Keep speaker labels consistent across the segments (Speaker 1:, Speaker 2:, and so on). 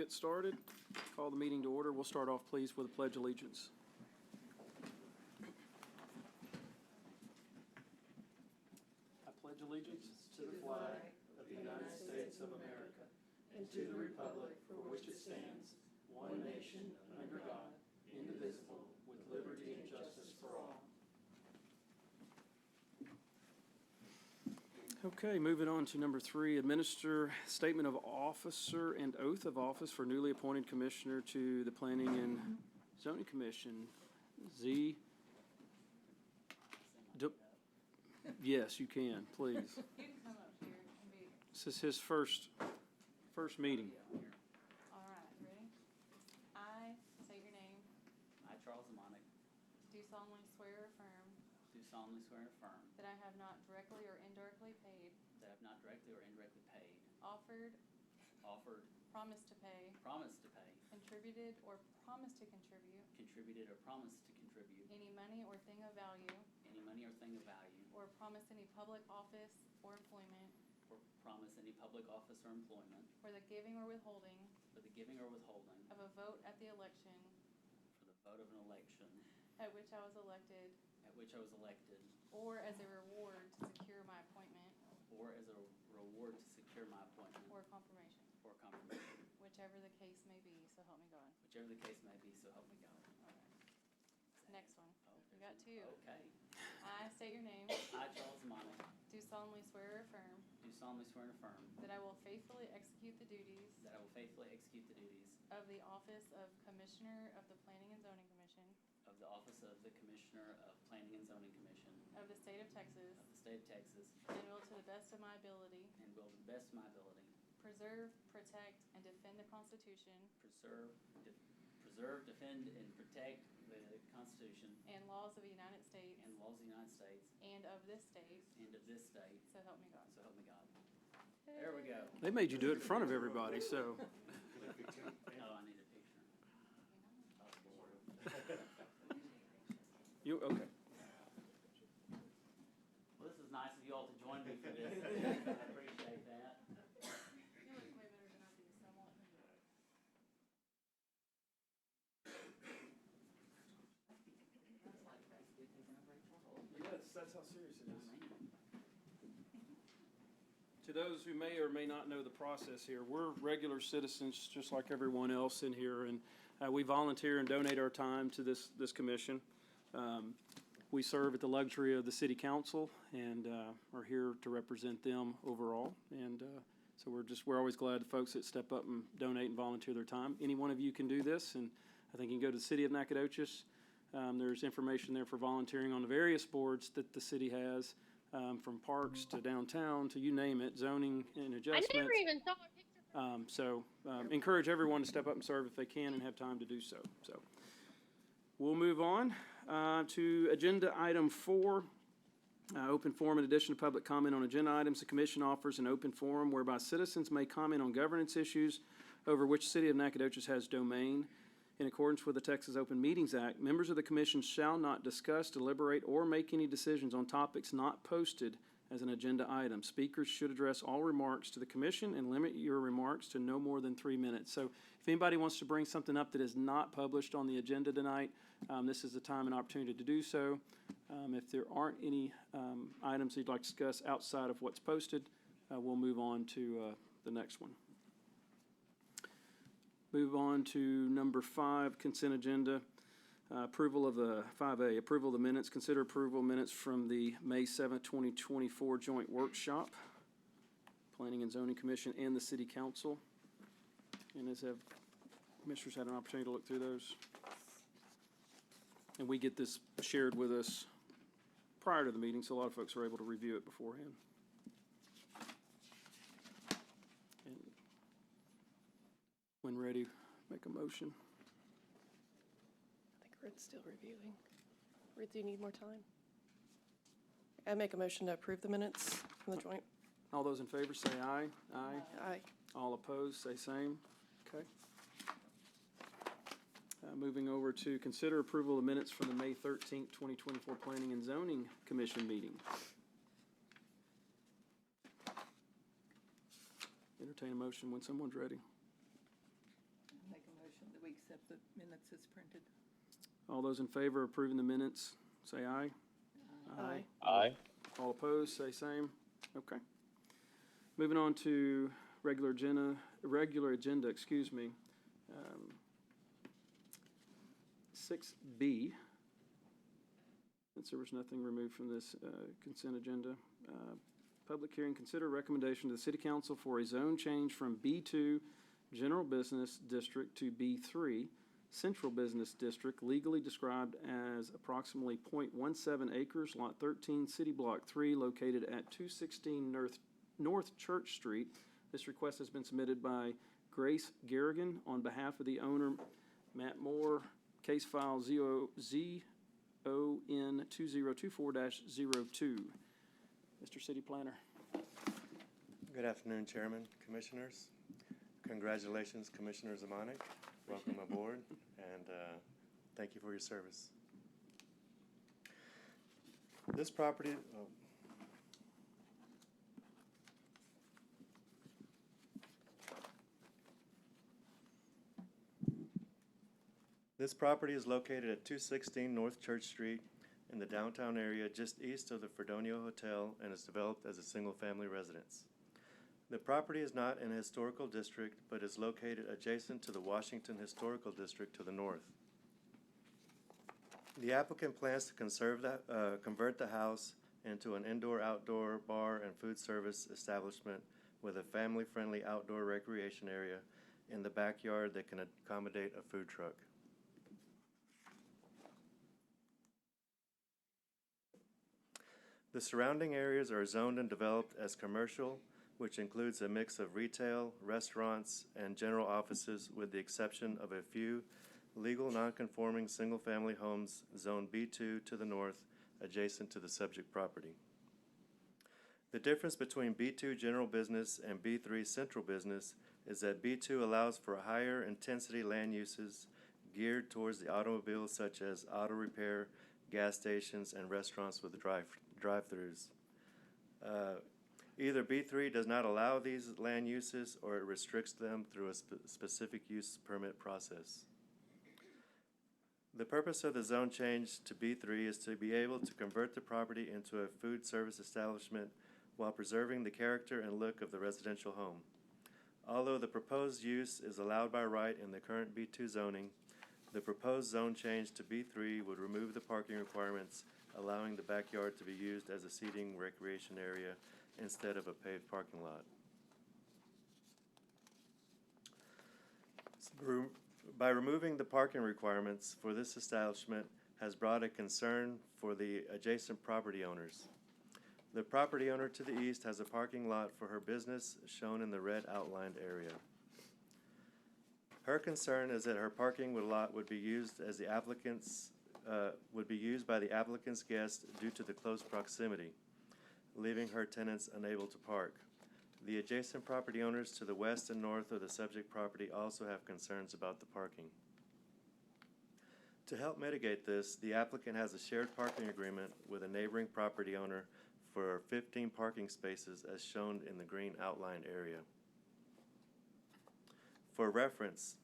Speaker 1: get started. Call the meeting to order. We'll start off, please, with a pledge of allegiance. I pledge allegiance to the flag of the United States of America and to the republic for which it stands, one nation, under God, indivisible, with liberty and justice for all. Okay, moving on to number 3, administer statement of officer and oath of office for newly appointed commissioner to the Planning and Zoning Commission. Yes, you can, please.
Speaker 2: You can come up here and be.
Speaker 1: This is his first meeting.
Speaker 2: All right, ready? I say your name.
Speaker 3: I, Charles Amonic,
Speaker 2: Do solemnly swear or affirm
Speaker 3: do solemnly swear and affirm
Speaker 2: that I have not directly or indirectly paid,
Speaker 3: that I have not directly or indirectly paid,
Speaker 2: offered, promised to pay,
Speaker 3: promised to pay,
Speaker 2: contributed, or promised to contribute
Speaker 3: contributed or promised to contribute
Speaker 2: any money or thing of value,
Speaker 3: any money or thing of value,
Speaker 2: or promised any public office or employment
Speaker 3: or promise any public office or employment
Speaker 2: for the giving or withholding
Speaker 3: for the giving or withholding
Speaker 2: of a vote at the election
Speaker 3: for the vote of an election
Speaker 2: at which I was elected, or as a reward to secure my appointment
Speaker 3: or as a reward to secure my appointment
Speaker 2: or confirmation,
Speaker 3: or confirmation,
Speaker 2: whichever the case may be, so help me God.
Speaker 3: whichever the case may be, so help me God.
Speaker 2: All right. Next one.
Speaker 3: Oh,
Speaker 2: We got 2.
Speaker 3: Okay.
Speaker 2: I state your name.
Speaker 3: I, Charles Amonic,
Speaker 2: Do solemnly swear or affirm
Speaker 3: do solemnly swear and affirm
Speaker 2: that I will faithfully execute the duties
Speaker 3: that I will faithfully execute the duties
Speaker 2: of the office of Commissioner of the Planning and Zoning Commission
Speaker 3: of the office of the Commissioner of Planning and Zoning Commission
Speaker 2: of the State of Texas,
Speaker 3: of the State of Texas,
Speaker 2: and will to the best of my ability
Speaker 3: and will to the best of my ability
Speaker 2: preserve, protect, and defend the Constitution
Speaker 3: preserve, defend, and protect the Constitution
Speaker 2: and laws of the United States
Speaker 3: and laws of the United States
Speaker 2: and of this state,
Speaker 3: and of this state,
Speaker 2: so help me God.
Speaker 3: so help me God. There we go.
Speaker 1: They made you do it in front of everybody, so.
Speaker 3: Oh, I need a picture.
Speaker 1: You, okay.
Speaker 3: Well, this is nice of you all to join me for this. I appreciate that.
Speaker 2: You look way better than I do, so I won't.
Speaker 1: Yes, that's how serious it is. To those who may or may not know the process here, we're regular citizens just like everyone else in here, and we volunteer and donate our time to this commission. We serve at the luxury of the city council and are here to represent them overall. And so we're always glad the folks that step up and donate and volunteer their time. Any one of you can do this, and I think you can go to the city of Nacogdoches. There's information there for volunteering on the various boards that the city has. From parks to downtown to you name it, zoning and adjustments.
Speaker 4: I never even saw a picture.
Speaker 1: Encourage everyone to step up and serve if they can and have time to do so. So we'll move on to agenda item 4, open forum. In addition to public comment on agenda items, the commission offers an open forum whereby citizens may comment on governance issues over which the city of Nacogdoches has domain. In accordance with the Texas Open Meetings Act, members of the commission shall not discuss, deliberate, or make any decisions on topics not posted as an agenda item. Speakers should address all remarks to the commission and limit your remarks to no more than 3 minutes. So if anybody wants to bring something up that is not published on the agenda tonight, this is the time and opportunity to do so. If there aren't any items you'd like to discuss outside of what's posted, we'll move on to the next one. Move on to number 5, consent agenda. Approval of the 5A, approval of the minutes. Consider approval of minutes from the May 7th, 2024 joint workshop, Planning and Zoning Commission and the City Council. And as have commissioners had an opportunity to look through those. And we get this shared with us prior to the meeting, so a lot of folks are able to review it beforehand. And when ready, make a motion.
Speaker 5: I think Ruth's still reviewing. Ruth, do you need more time? I make a motion to approve the minutes from the joint.
Speaker 1: All those in favor say aye. Aye.
Speaker 5: Aye.
Speaker 1: All opposed, say same. Okay. Moving over to consider approval of minutes from the May 13th, 2024 Planning and Zoning Commission meeting. Entertain a motion when someone's ready.
Speaker 6: accept the minutes as printed.
Speaker 1: All those in favor of approving the minutes, say aye.
Speaker 5: Aye.
Speaker 4: Aye.
Speaker 1: All opposed, say same. Okay. Moving on to regular agenda, excuse me. 6B, since there was nothing removed from this consent agenda. Public hearing, consider recommendation to the City Council for a zone change from B2 General Business District to B3 Central Business District, legally described as approximately .17 acres, Lot 13, City Block 3, located at 216 North Church Street. This request has been submitted by Grace Garrigan on behalf of the owner, Matt Moore, case file ZON 2024-02. Mr. City Planner.
Speaker 7: Good afternoon, Chairman, Commissioners. Congratulations, Commissioner Zamanek. Welcome aboard, and thank you for your service. This property, this property is located at 216 North Church Street in the downtown area just east of the Fredonia Hotel and is developed as a single-family residence. The property is not in a historical district, but is located adjacent to the Washington Historical District to the north. The applicant plans to convert the house into an indoor-outdoor bar and food service establishment with a family-friendly outdoor recreation area in the backyard that can accommodate a food truck. The surrounding areas are zoned and developed as commercial, which includes a mix of retail, restaurants, and general offices, with the exception of a few legal non-conforming single-family homes zoned B2 to the north, adjacent to the subject property. The difference between B2 general business and B3 central business is that B2 allows for higher intensity land uses geared towards the automobile, such as auto repair, gas stations, and restaurants with drive-throughs. Either B3 does not allow these land uses, or it restricts them through a specific use permit process. The purpose of the zone change to B3 is to be able to convert the property into a food service establishment while preserving the character and look of the residential home. Although the proposed use is allowed by right in the current B2 zoning, the proposed zone change to B3 would remove the parking requirements, allowing the backyard to be used as a seating recreation area instead of a paved parking lot. By removing the parking requirements for this establishment has brought a concern for the adjacent property owners. The property owner to the east has a parking lot for her business, shown in the red outlined area. Her concern is that her parking lot would be used as the applicant's by the applicant's guests due to the close proximity, leaving her tenants unable to park. The adjacent property owners to the west and north of the subject property also have concerns about the parking. To help mitigate this, the applicant has a shared parking agreement with a neighboring property owner for 15 parking spaces, as shown in the green outlined area. For reference,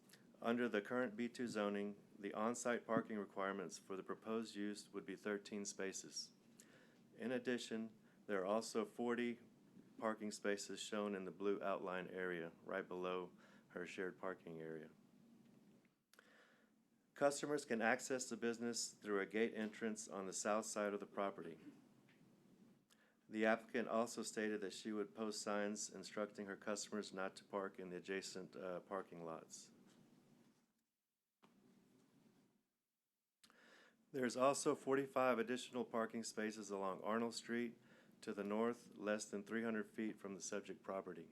Speaker 7: under the current B2 zoning, the on-site parking requirements for the proposed use would be 13 spaces. In addition, there are also 40 parking spaces shown in the blue outline area, right below her shared parking area. Customers can access the business through a gate entrance on the south side of the property. The applicant also stated that she would post signs instructing her customers not to park in the adjacent parking lots. There's also 45 additional parking spaces along Arnold Street to the north, less than 300 feet from the subject property.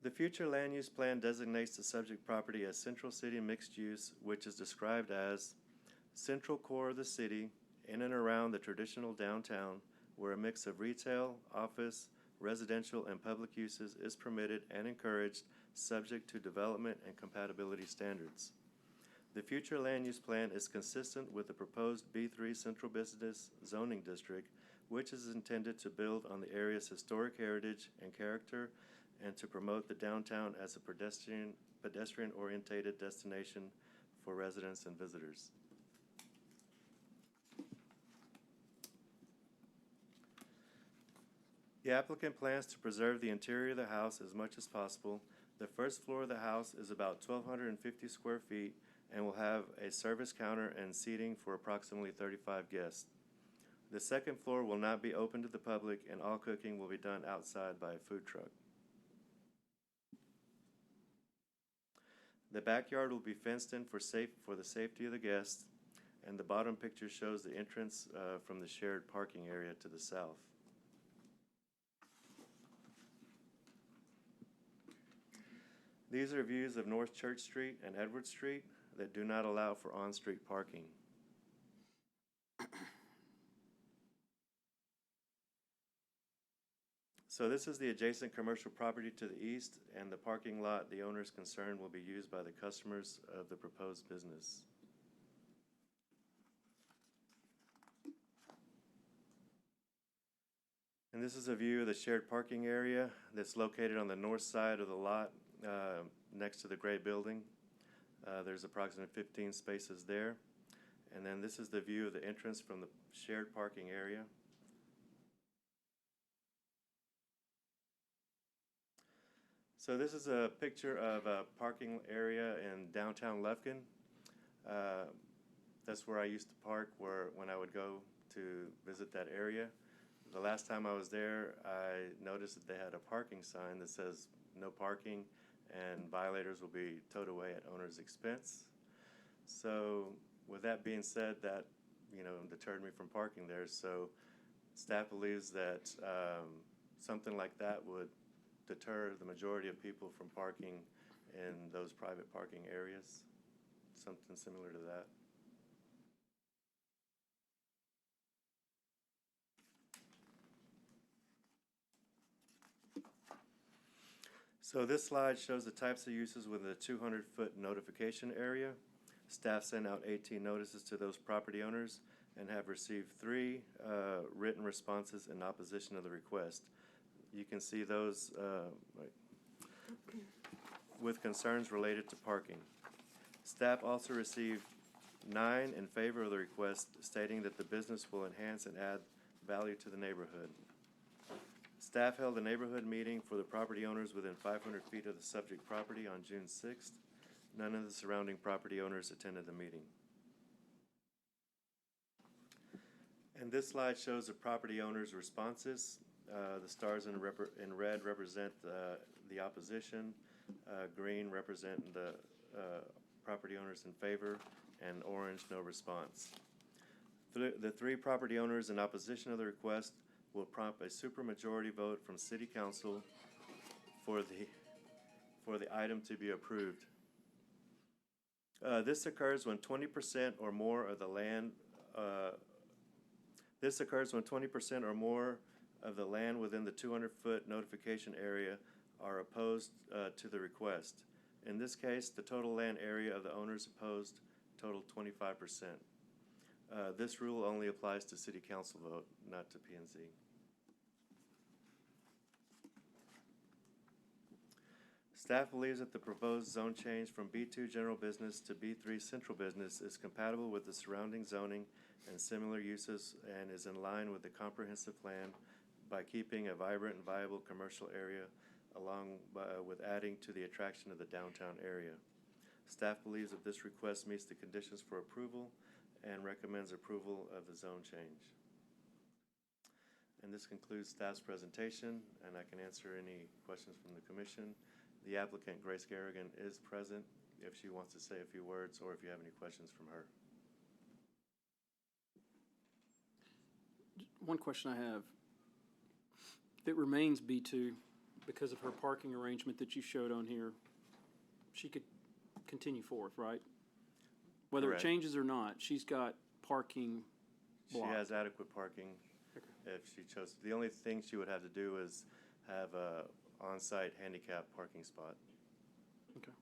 Speaker 7: The future land use plan designates the subject property as Central City Mixed Use, which is described as central core of the city, in and around the traditional downtown, where a mix of retail, office, residential, and public uses is permitted and encouraged, subject to development and compatibility standards. The future land use plan is consistent with the proposed B3 Central Business Zoning District, which is intended to build on the area's historic heritage and character and to promote the downtown as a pedestrian-oriented destination for residents and visitors. The applicant plans to preserve the interior of the house as much as possible. The first floor of the house is about 1,250 square feet and will have a service counter and seating for approximately 35 guests. The second floor will not be open to the public, and all cooking will be done outside by a food truck. The backyard will be fenced in for the safety of the guests, and the bottom picture shows the entrance from the shared parking area to the south. These are views of North Church Street and Edward Street that do not allow for on-street parking. So this is the adjacent commercial property to the east, and the parking lot the owner is concerned will be used by the customers of the proposed business. And this is a view of the shared parking area that's located on the north side of the lot next to the gray building. There's approximately 15 spaces there. And then this is the view of the entrance from the shared parking area. So this is a picture of a parking area in downtown Lufkin. That's where I used to park when I would go to visit that area. The last time I was there, I noticed that they had a parking sign that says no parking and violators will be towed away at owner's expense. So with that being said, that deterred me from parking there. So staff believes that something like that would deter the majority of people from parking in those private parking areas, something similar to that. So this slide shows the types of uses within the 200-foot notification area. Staff sent out 18 notices to those property owners and have received 3 written responses in opposition to the request. You can see those with concerns related to parking. Staff also received 9 in favor of the request, stating that the business will enhance and add value to the neighborhood. Staff held a neighborhood meeting for the property owners within 500 feet of the subject property on June 6th. None of the surrounding property owners attended the meeting. And this slide shows the property owners' responses. The stars in red represent the opposition, green represent the property owners in favor, and orange no response. The 3 property owners in opposition of the request will prompt a supermajority vote from City Council for the item to be approved. This occurs when 20% or more of the land. This occurs when 20% or more of the land within the 200-foot notification area are opposed to the request. In this case, the total land area of the owners opposed totaled 25%. This rule only applies to City Council vote, not to P&Z. Staff believes that the proposed zone change from B2 General Business to B3 Central Business is compatible with the surrounding zoning and similar uses and is in line with the comprehensive plan by keeping a vibrant and viable commercial area along with adding to the attraction of the downtown area. Staff believes that this request meets the conditions for approval and recommends approval of the zone change. And this concludes staff's presentation, and I can answer any questions from the commission. The applicant, Grace Garrigan, is present if she wants to say a few words or if you have any questions from her.
Speaker 1: One question I have. If it remains B2 because of her parking arrangement that you showed on here, she could continue forth, right? Whether
Speaker 7: Correct.
Speaker 1: it changes or not, she's got parking blocked.
Speaker 7: She has adequate parking if she chose. The only thing she would have to do is have a on-site handicap parking spot.
Speaker 1: Okay.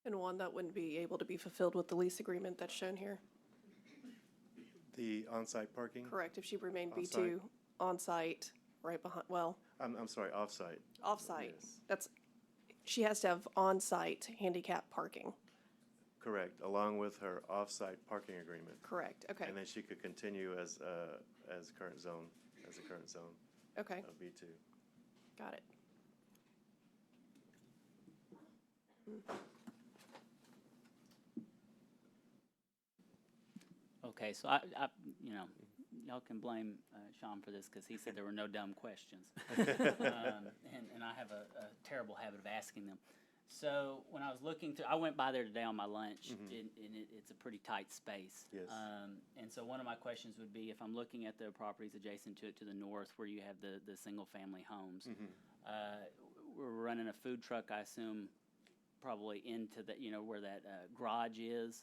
Speaker 5: And one that wouldn't be able to be fulfilled with the lease agreement that's shown here.
Speaker 7: The on-site parking?
Speaker 5: Correct, if she remained
Speaker 7: On-site.
Speaker 5: B2, on-site, right behind, well,
Speaker 7: I'm sorry, off-site.
Speaker 5: off-site.
Speaker 7: Yes.
Speaker 5: That's, she has to have on-site handicap parking.
Speaker 7: Correct, along with her off-site parking agreement.
Speaker 5: Correct, okay,
Speaker 7: And then she could continue as current zone, as a current zone
Speaker 5: okay,
Speaker 7: of B2.
Speaker 5: got it.
Speaker 3: Okay, so you know, y'all can blame Sean for this because he said there were no dumb questions. And I have a terrible habit of asking them. So when I was looking through, I went by there today on my lunch, and it's a pretty tight space.
Speaker 7: Yes.
Speaker 3: And so one of my questions would be, if I'm looking at the properties adjacent to it to the north where you have the single-family homes, we're running a food truck, I assume, probably into the, where that garage is.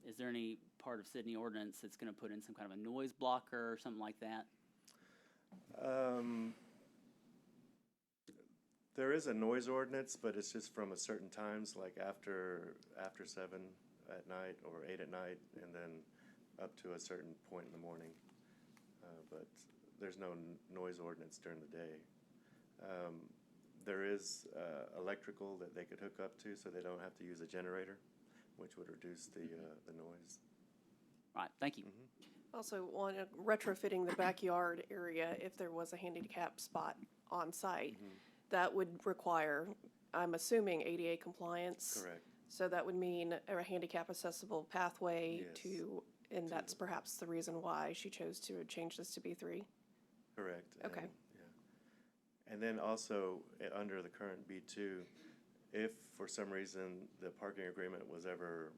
Speaker 3: Is there any part of Sydney ordinance that's going to put in some kind of a noise blocker or something like that?
Speaker 7: There is a noise ordinance, but it's just from a certain times, like after 7 at night or 8 at night, and then up to a certain point in the morning. But there's no noise ordinance during the day. There is electrical that they could hook up to, so they don't have to use a generator, which would reduce the noise.
Speaker 3: Right, thank you.
Speaker 5: Also, retrofitting the backyard area, if there was a handicap spot on site, that would require, I'm assuming, ADA compliance.
Speaker 7: Correct.
Speaker 5: So that would mean a handicap accessible pathway
Speaker 7: Yes.
Speaker 5: and that's perhaps the reason why she chose to change this to B3.
Speaker 7: Correct.
Speaker 5: Okay.
Speaker 7: Yeah. And then also, under the current B2, if for some reason the parking agreement was ever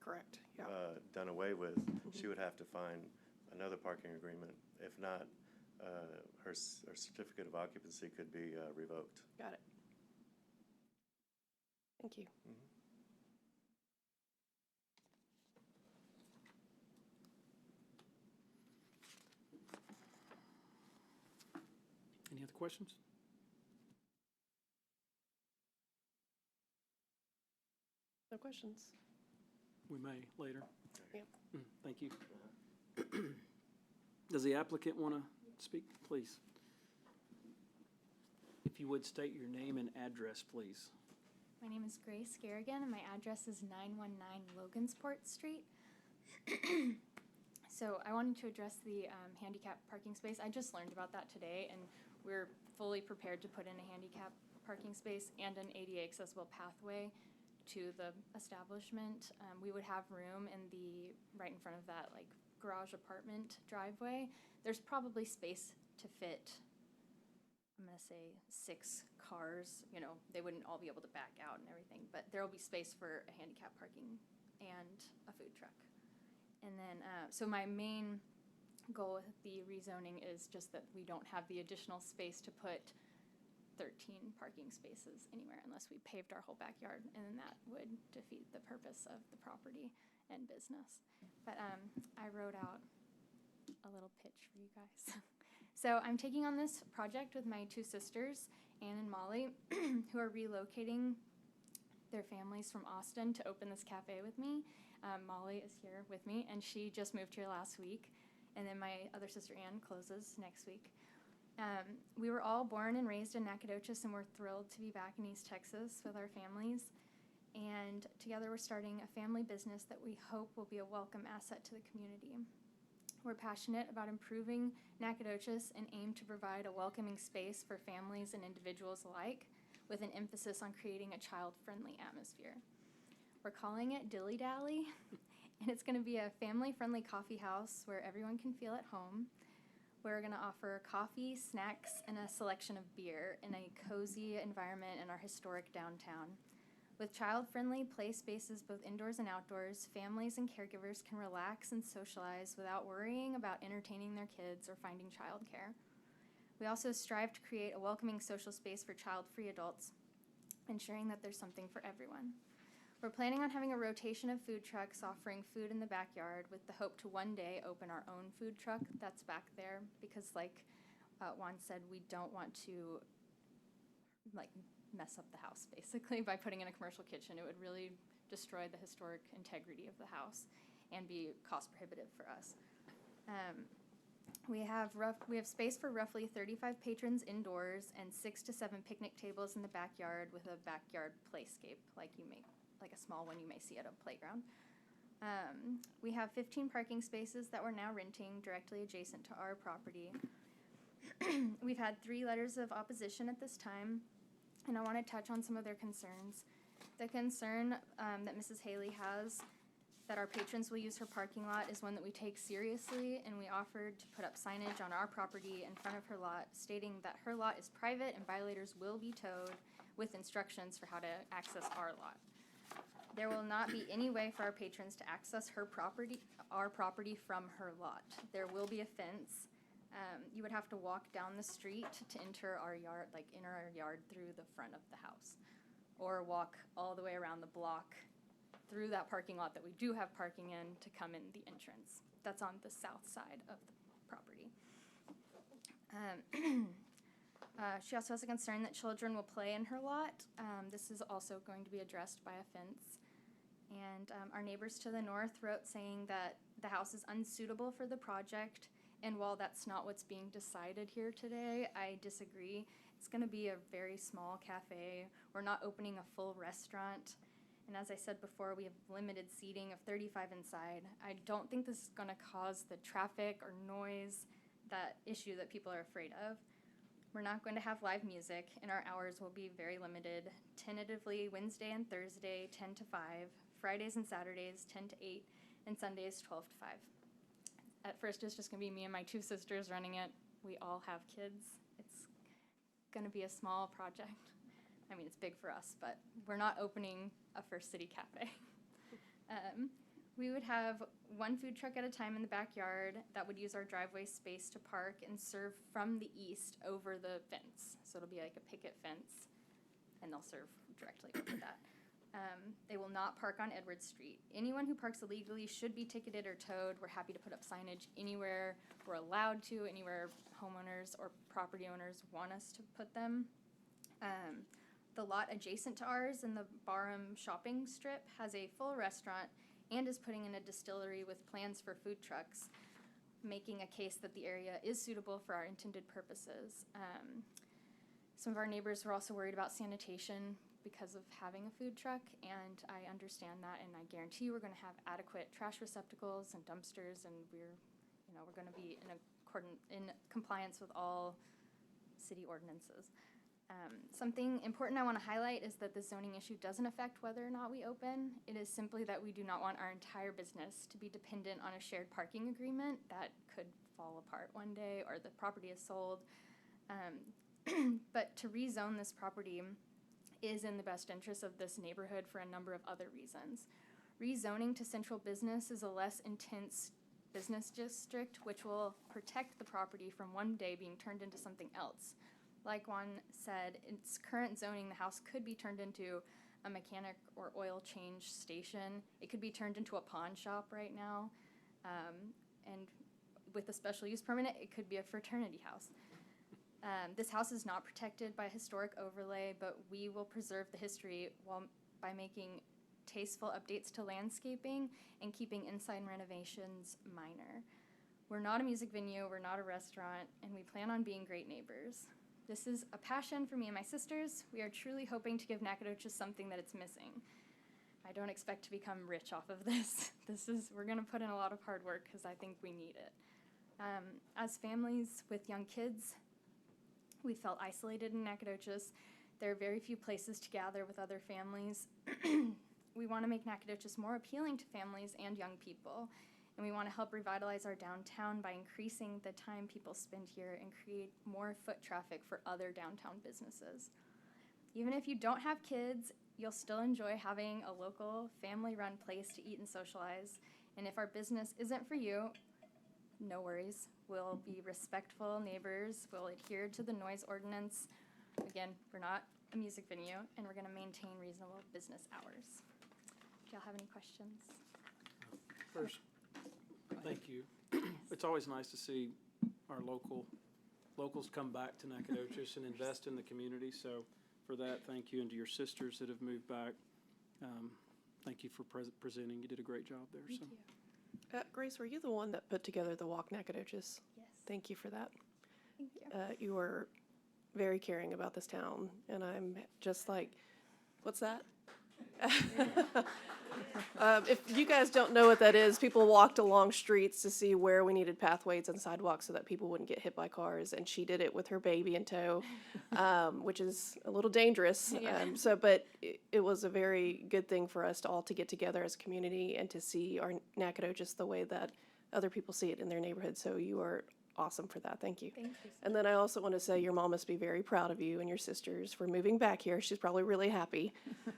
Speaker 5: Correct, yeah.
Speaker 7: done away with, she would have to find another parking agreement. If not, her certificate of occupancy could be revoked.
Speaker 5: Got it. Thank you.
Speaker 1: Any other questions?
Speaker 5: No questions?
Speaker 1: We may later.
Speaker 5: Yep.
Speaker 1: Thank you. Does the applicant want to speak, please? If you would state your name and address, please.
Speaker 6: My name is Grace Garrigan, and my address is 919 Logansport Street. So I wanted to address the handicap parking space. I just learned about that today, and we're fully prepared to put in a handicap parking space and an ADA accessible pathway to the establishment. We would have room right in front of that garage apartment driveway. There's probably space to fit, I'm gonna say 6 cars. They wouldn't all be able to back out and everything, but there'll be space for a handicap parking and a food truck. And then, so my main goal with the rezoning is just that we don't have the additional space to put 13 parking spaces anywhere unless we paved our whole backyard, and then that would defeat the purpose of the property and business. But I wrote out a little pitch for you guys. So I'm taking on this project with my 2 sisters, Anne and Molly, who are relocating their families from Austin to open this cafe with me. Molly is here with me, and she just moved here last week. And then my other sister, Anne, closes next week. We were all born and raised in Nacogdoches, and we're thrilled to be back in East Texas with our families. And together we're starting a family business that we hope will be a welcome asset to the community. We're passionate about improving Nacogdoches and aim to provide a welcoming space for families and individuals alike, with an emphasis on creating a child-friendly atmosphere. We're calling it Dilly Dally, and it's going to be a family-friendly coffee house where everyone can feel at home. We're going to offer coffee, snacks, and a selection of beer in a cozy environment in our historic downtown. With child-friendly play spaces both indoors and outdoors, families and caregivers can relax and socialize without worrying about entertaining their kids or finding childcare. We also strive to create a welcoming social space for child-free adults, ensuring that there's something for everyone. We're planning on having a rotation of food trucks offering food in the backyard, with the hope to one day open our own food truck that's back there, because like Juan said, we don't want to mess up the house, basically, by putting in a commercial kitchen. It would really destroy the historic integrity of the house and be cost prohibitive for us. We have space for roughly 35 patrons indoors and 6 to 7 picnic tables in the backyard with a backyard playscape, like a small one you may see at a playground. We have 15 parking spaces that we're now renting directly adjacent to our property. We've had 3 letters of opposition at this time, and I want to touch on some of their concerns. The concern that Mrs. Haley has that our patrons will use her parking lot is one that we take seriously, and we offered to put up signage on our property in front of her lot stating that her lot is private and violators will be towed with instructions for how to access our lot. There will not be any way for our patrons to access our property from her lot. There will be a fence. You would have to walk down the street to enter our yard through the front of the house, or walk all the way around the block through that parking lot that we do have parking in to come in the entrance. That's on the south side of the property. She also has a concern that children will play in her lot. This is also going to be addressed by a fence. And our neighbors to the north wrote saying that the house is unsuitable for the project. And while that's not what's being decided here today, I disagree. It's going to be a very small cafe. We're not opening a full restaurant. And as I said before, we have limited seating of 35 inside. I don't think this is going to cause the traffic or noise, that issue that people are afraid of. We're not going to have live music, and our hours will be very limited. Tentatively, Wednesday and Thursday, 10 to 5. Fridays and Saturdays, 10 to 8. And Sundays, 12 to 5. At first, it's just going to be me and my 2 sisters running it. We all have kids. It's going to be a small project. I mean, it's big for us, but we're not opening a First City Cafe. We would have 1 food truck at a time in the backyard that would use our driveway space to park and serve from the east over the fence. So it'll be like a picket fence, and they'll serve directly over that. They will not park on Edwards Street. Anyone who parks illegally should be ticketed or towed. We're happy to put up signage anywhere we're allowed to, anywhere homeowners or property owners want us to put them. The lot adjacent to ours in the Barham shopping strip has a full restaurant and is putting in a distillery with plans for food trucks, making a case that the area is suitable for our intended purposes. Some of our neighbors were also worried about sanitation because of having a food truck, and I understand that, and I guarantee we're going to have adequate trash receptacles and dumpsters, and we're going to be in compliance with all city ordinances. Something important I want to highlight is that the zoning issue doesn't affect whether or not we open. It is simply that we do not want our entire business to be dependent on a shared parking agreement that could fall apart one day or the property is sold. But to rezone this property is in the best interest of this neighborhood for a number of other reasons. Rezoning to central business is a less intense business district, which will protect the property from one day being turned into something else. Like Juan said, its current zoning, the house could be turned into a mechanic or oil change station. It could be turned into a pawn shop right now. And with a special use permit, it could be a fraternity house. This house is not protected by historic overlay, but we will preserve the history by making tasteful updates to landscaping and keeping inside renovations minor. We're not a music venue, we're not a restaurant, and we plan on being great neighbors. This is a passion for me and my sisters. We are truly hoping to give Nacogdoches something that it's missing. I don't expect to become rich off of this. We're gonna put in a lot of hard work because I think we need it. As families with young kids, we felt isolated in Nacogdoches. There are very few places to gather with other families. We want to make Nacogdoches more appealing to families and young people, and we want to help revitalize our downtown by increasing the time people spend here and create more foot traffic for other downtown businesses. Even if you don't have kids, you'll still enjoy having a local, family-run place to eat and socialize, and if our business isn't for you, no worries. We'll be respectful neighbors. We'll adhere to the noise ordinance. Again, we're not a music venue, and we're going to maintain reasonable business hours. Do y'all have any questions?
Speaker 1: First, thank you. It's always nice to see our locals come back to Nacogdoches and invest in the community, so for that. Thank you, and to your sisters that have moved back. Thank you for presenting. You did a great job there.
Speaker 6: Thank
Speaker 1: So.
Speaker 6: you.
Speaker 5: Grace, were you the one that put together the Walk Nacogdoches?
Speaker 6: Yes.
Speaker 5: Thank you for that.
Speaker 6: Thank you.
Speaker 5: You were very caring about this town, and I'm just like, what's that? If you guys don't know what that is, people walked along streets to see where we needed pathways and sidewalks so that people wouldn't get hit by cars, and she did it with her baby in tow, which is a little dangerous.
Speaker 6: Yeah.
Speaker 5: But it was a very good thing for us to all to get together as a community and to see our Nacogdoches the way that other people see it in their neighborhood. So you are awesome for that. Thank you.
Speaker 6: Thank you.
Speaker 5: And then I also want to say your mom must be very proud of you and your sisters for moving back here. She's probably really happy,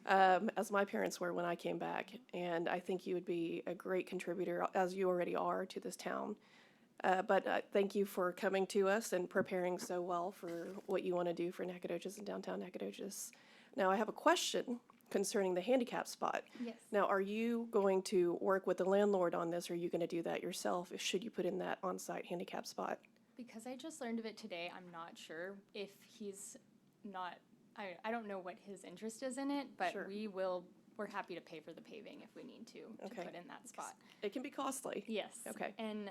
Speaker 5: as my parents were when I came back. And I think you would be a great contributor, as you already are, to this town. But thank you for coming to us and preparing so well for what you want to do for Nacogdoches and downtown Nacogdoches. Now, I have a question concerning the handicap spot.
Speaker 6: Yes.
Speaker 5: Now, are you going to work with the landlord on this, or are you going to do that yourself, should you put in that on-site handicap spot?
Speaker 6: Because I just learned of it today, I'm not sure if he's not, I don't know what his interest is in it, but
Speaker 5: Sure.
Speaker 6: we're happy to pay for the paving if we need to
Speaker 5: Okay.
Speaker 6: put in that spot.
Speaker 5: It can be costly.
Speaker 6: Yes.
Speaker 5: Okay.
Speaker 6: And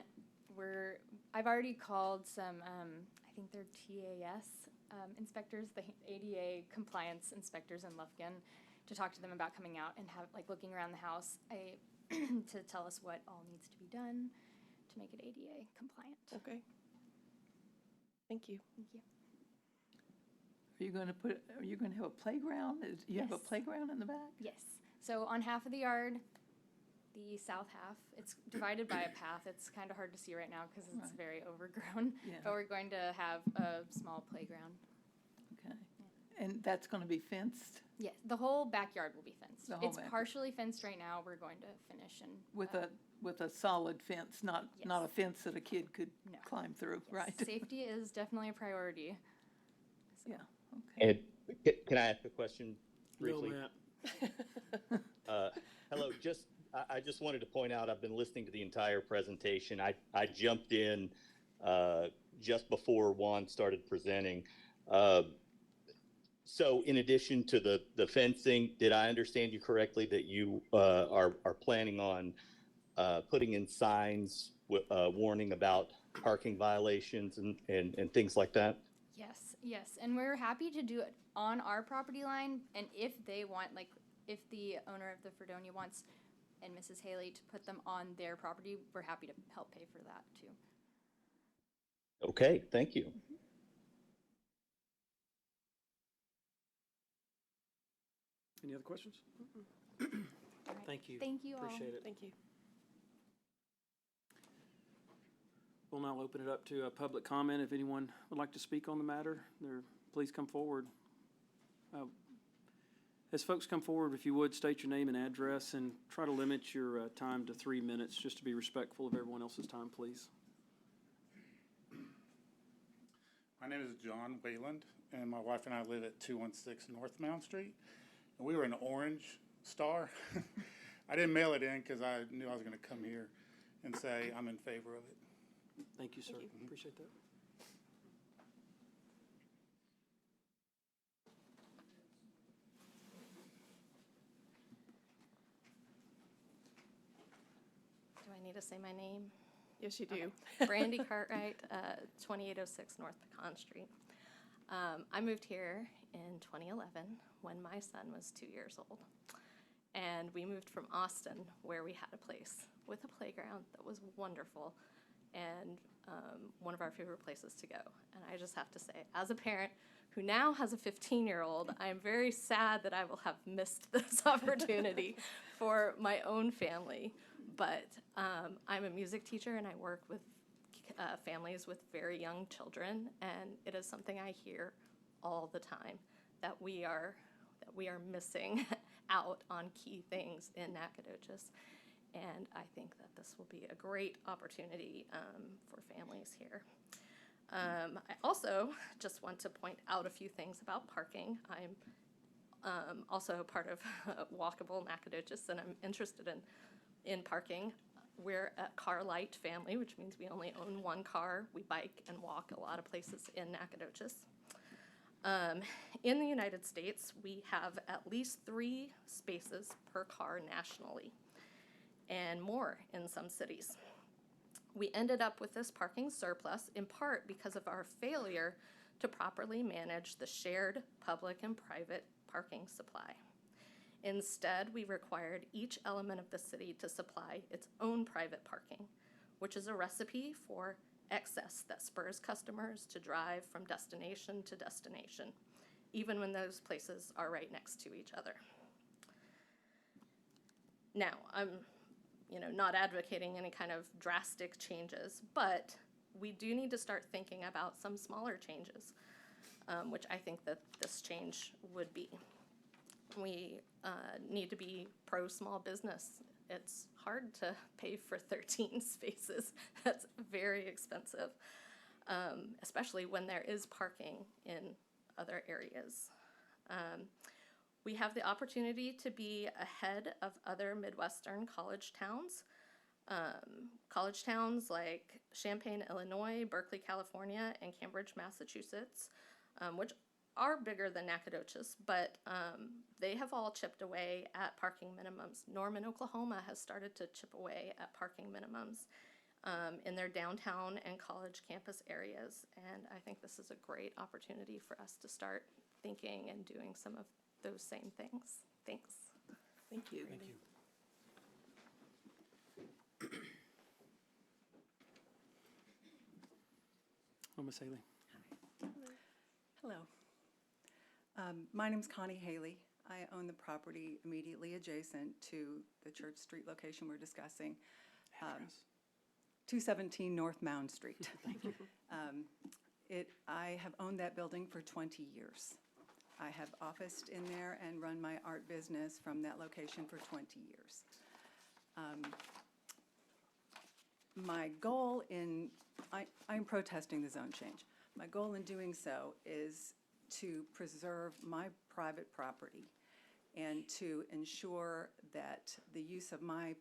Speaker 6: I've already called some, I think they're TAS inspectors, the ADA compliance inspectors in Lufkin, to talk to them about coming out and looking around the house, to tell us what all needs to be done to make it ADA compliant.
Speaker 5: Okay. Thank you.
Speaker 6: Thank you.
Speaker 8: Are you gonna have a playground? You have a
Speaker 6: Yes.
Speaker 8: playground in the back?
Speaker 6: Yes. So on half of the yard, the south half, it's divided by a path. It's kind of hard to see right now because it's
Speaker 8: Right.
Speaker 6: very overgrown.
Speaker 8: Yeah.
Speaker 6: But we're going to have a small playground.
Speaker 8: Okay. And that's gonna be fenced
Speaker 6: Yes, the whole backyard will be fenced.
Speaker 8: The whole
Speaker 6: It's
Speaker 8: backyard.
Speaker 6: partially fenced right now. We're going to finish and.
Speaker 8: with a solid fence, not a
Speaker 6: Yes.
Speaker 8: fence that a kid could
Speaker 6: No.
Speaker 8: climb through,
Speaker 6: yes,
Speaker 8: right?
Speaker 6: Safety is definitely a priority. So-
Speaker 8: Yeah, okay.
Speaker 9: And can I ask a question
Speaker 1: No,
Speaker 9: briefly?
Speaker 1: Matt.
Speaker 9: Hello, I just wanted to point out, I've been listening to the entire presentation. I jumped in just before Juan started presenting. So in addition to the fencing, did I understand you correctly that you are planning on putting in signs warning about parking violations and things like that?
Speaker 6: Yes, and we're happy to do it on our property line, and if they want, if the owner of the Fredonia wants, and Mrs. Haley, to put them on their property, we're happy to help pay for that too.
Speaker 9: Okay, thank you.
Speaker 1: Any other questions?
Speaker 6: All right.
Speaker 1: Thank you.
Speaker 6: Thank you all.
Speaker 1: Appreciate it.
Speaker 5: Thank you.
Speaker 1: We'll now open it up to public comment. If anyone would like to speak on the matter, please come forward. As folks come forward, if you would, state your name and address and try to limit your time to 3 minutes, just to be respectful of everyone else's time, please.
Speaker 10: My name is John Wayland, and my wife and I live at 216 North Mound Street. And we were an Orange Star. I didn't mail it in because I knew I was going to come here and say I'm in favor of it.
Speaker 1: Thank you, sir.
Speaker 5: Thank you.
Speaker 1: Appreciate that.
Speaker 11: Do I need to say my name?
Speaker 5: Yes, you do.
Speaker 11: Brandy Cartwright, 2806 North Pecan Street. I moved here in 2011 when my son was 2 years old. And we moved from Austin, where we had a place with a playground that was wonderful and one of our favorite places to go. And I just have to say, as a parent who now has a 15-year-old, I am very sad that I will have missed this opportunity for my own family. But I'm a music teacher and I work with families with very young children, and it is something I hear all the time, that we are missing out on key things in Nacogdoches. And I think that this will be a great opportunity for families here. I also just want to point out a few things about parking. I'm also a part of Walkable Nacogdoches, and I'm interested in parking. We're a car light family, which means we only own one car. We bike and walk a lot of places in Nacogdoches. In the United States, we have at least 3 spaces per car nationally, and more in some cities. We ended up with this parking surplus in part because of our failure to properly manage the shared public and private parking supply. Instead, we required each element of the city to supply its own private parking, which is a recipe for excess that spurs customers to drive from destination to destination, even when those places are right next to each other. Now, I'm not advocating any kind of drastic changes, but we do need to start thinking about some smaller changes, which I think that this change would be. We need to be pro small business. It's hard to pay for 13 spaces. That's very expensive, especially when there is parking in other areas. We have the opportunity to be ahead of other Midwestern college towns. College towns like Champaign, Illinois, Berkeley, California, and Cambridge, Massachusetts, which are bigger than Nacogdoches, but they have all chipped away at parking minimums. Norman, Oklahoma has started to chip away at parking minimums in their downtown and college campus areas, and I think this is a great opportunity for us to start thinking and doing some of those same things. Thanks.
Speaker 8: Thank you.
Speaker 1: Thank you. Oh, Ms. Haley.
Speaker 12: Hello. My name's Connie Haley. I own the property immediately adjacent to the Church Street location we're discussing.
Speaker 1: Address.
Speaker 12: 217 North Mound Street. I have owned that building for 20 years. I have officed in there and run my art business from that location for 20 years. My goal I'm protesting the zone change. My goal in doing so is to preserve my private property and to ensure that the use of my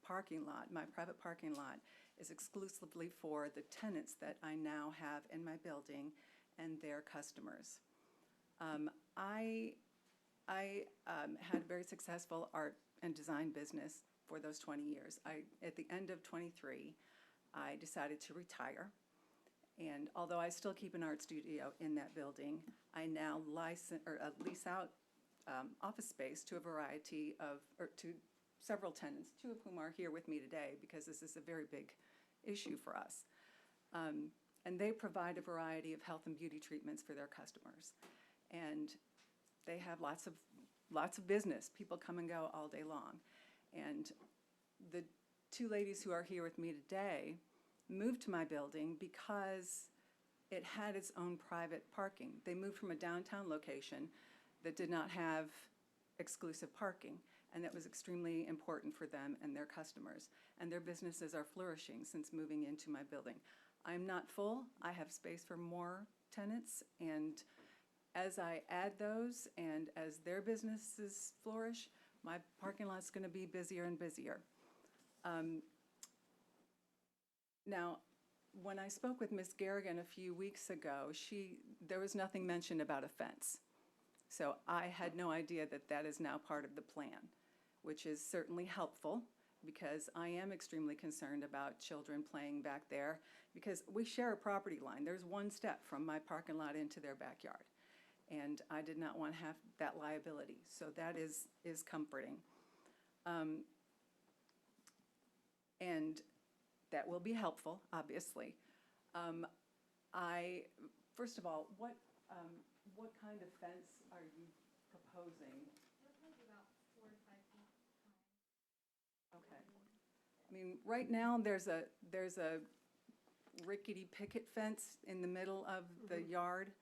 Speaker 12: parking lot, my private parking lot, is exclusively for the tenants that I now have in my building and their customers. I had a very successful art and design business for those 20 years. At the end of 23, I decided to retire. And although I still keep an art studio in that building, I now lease out office space to to several tenants, 2 of whom are here with me today because this is a very big issue for us. And they provide a variety of health and beauty treatments for their customers. And they have lots of business. People come and go all day long. And the 2 ladies who are here with me today moved to my building because it had its own private parking. They moved from a downtown location that did not have exclusive parking, and that was extremely important for them and their customers. And their businesses are flourishing since moving into my building. I'm not full. I have space for more tenants, and as I add those and as their businesses flourish, my parking lot's going to be busier and busier. Now, when I spoke with Ms. Garrigan a few weeks ago, there was nothing mentioned about a fence. So I had no idea that that is now part of the plan, which is certainly helpful because I am extremely concerned about children playing back there because we share a property line. There's 1 step from my parking lot into their backyard. And I did not want to have that liability. So that is comforting. And that will be helpful, obviously. First of all, what kind of fence are you proposing?
Speaker 6: It'll probably be about 4 to 5 feet high.
Speaker 12: Okay. I mean, right now there's a rickety picket fence in the middle of the yard.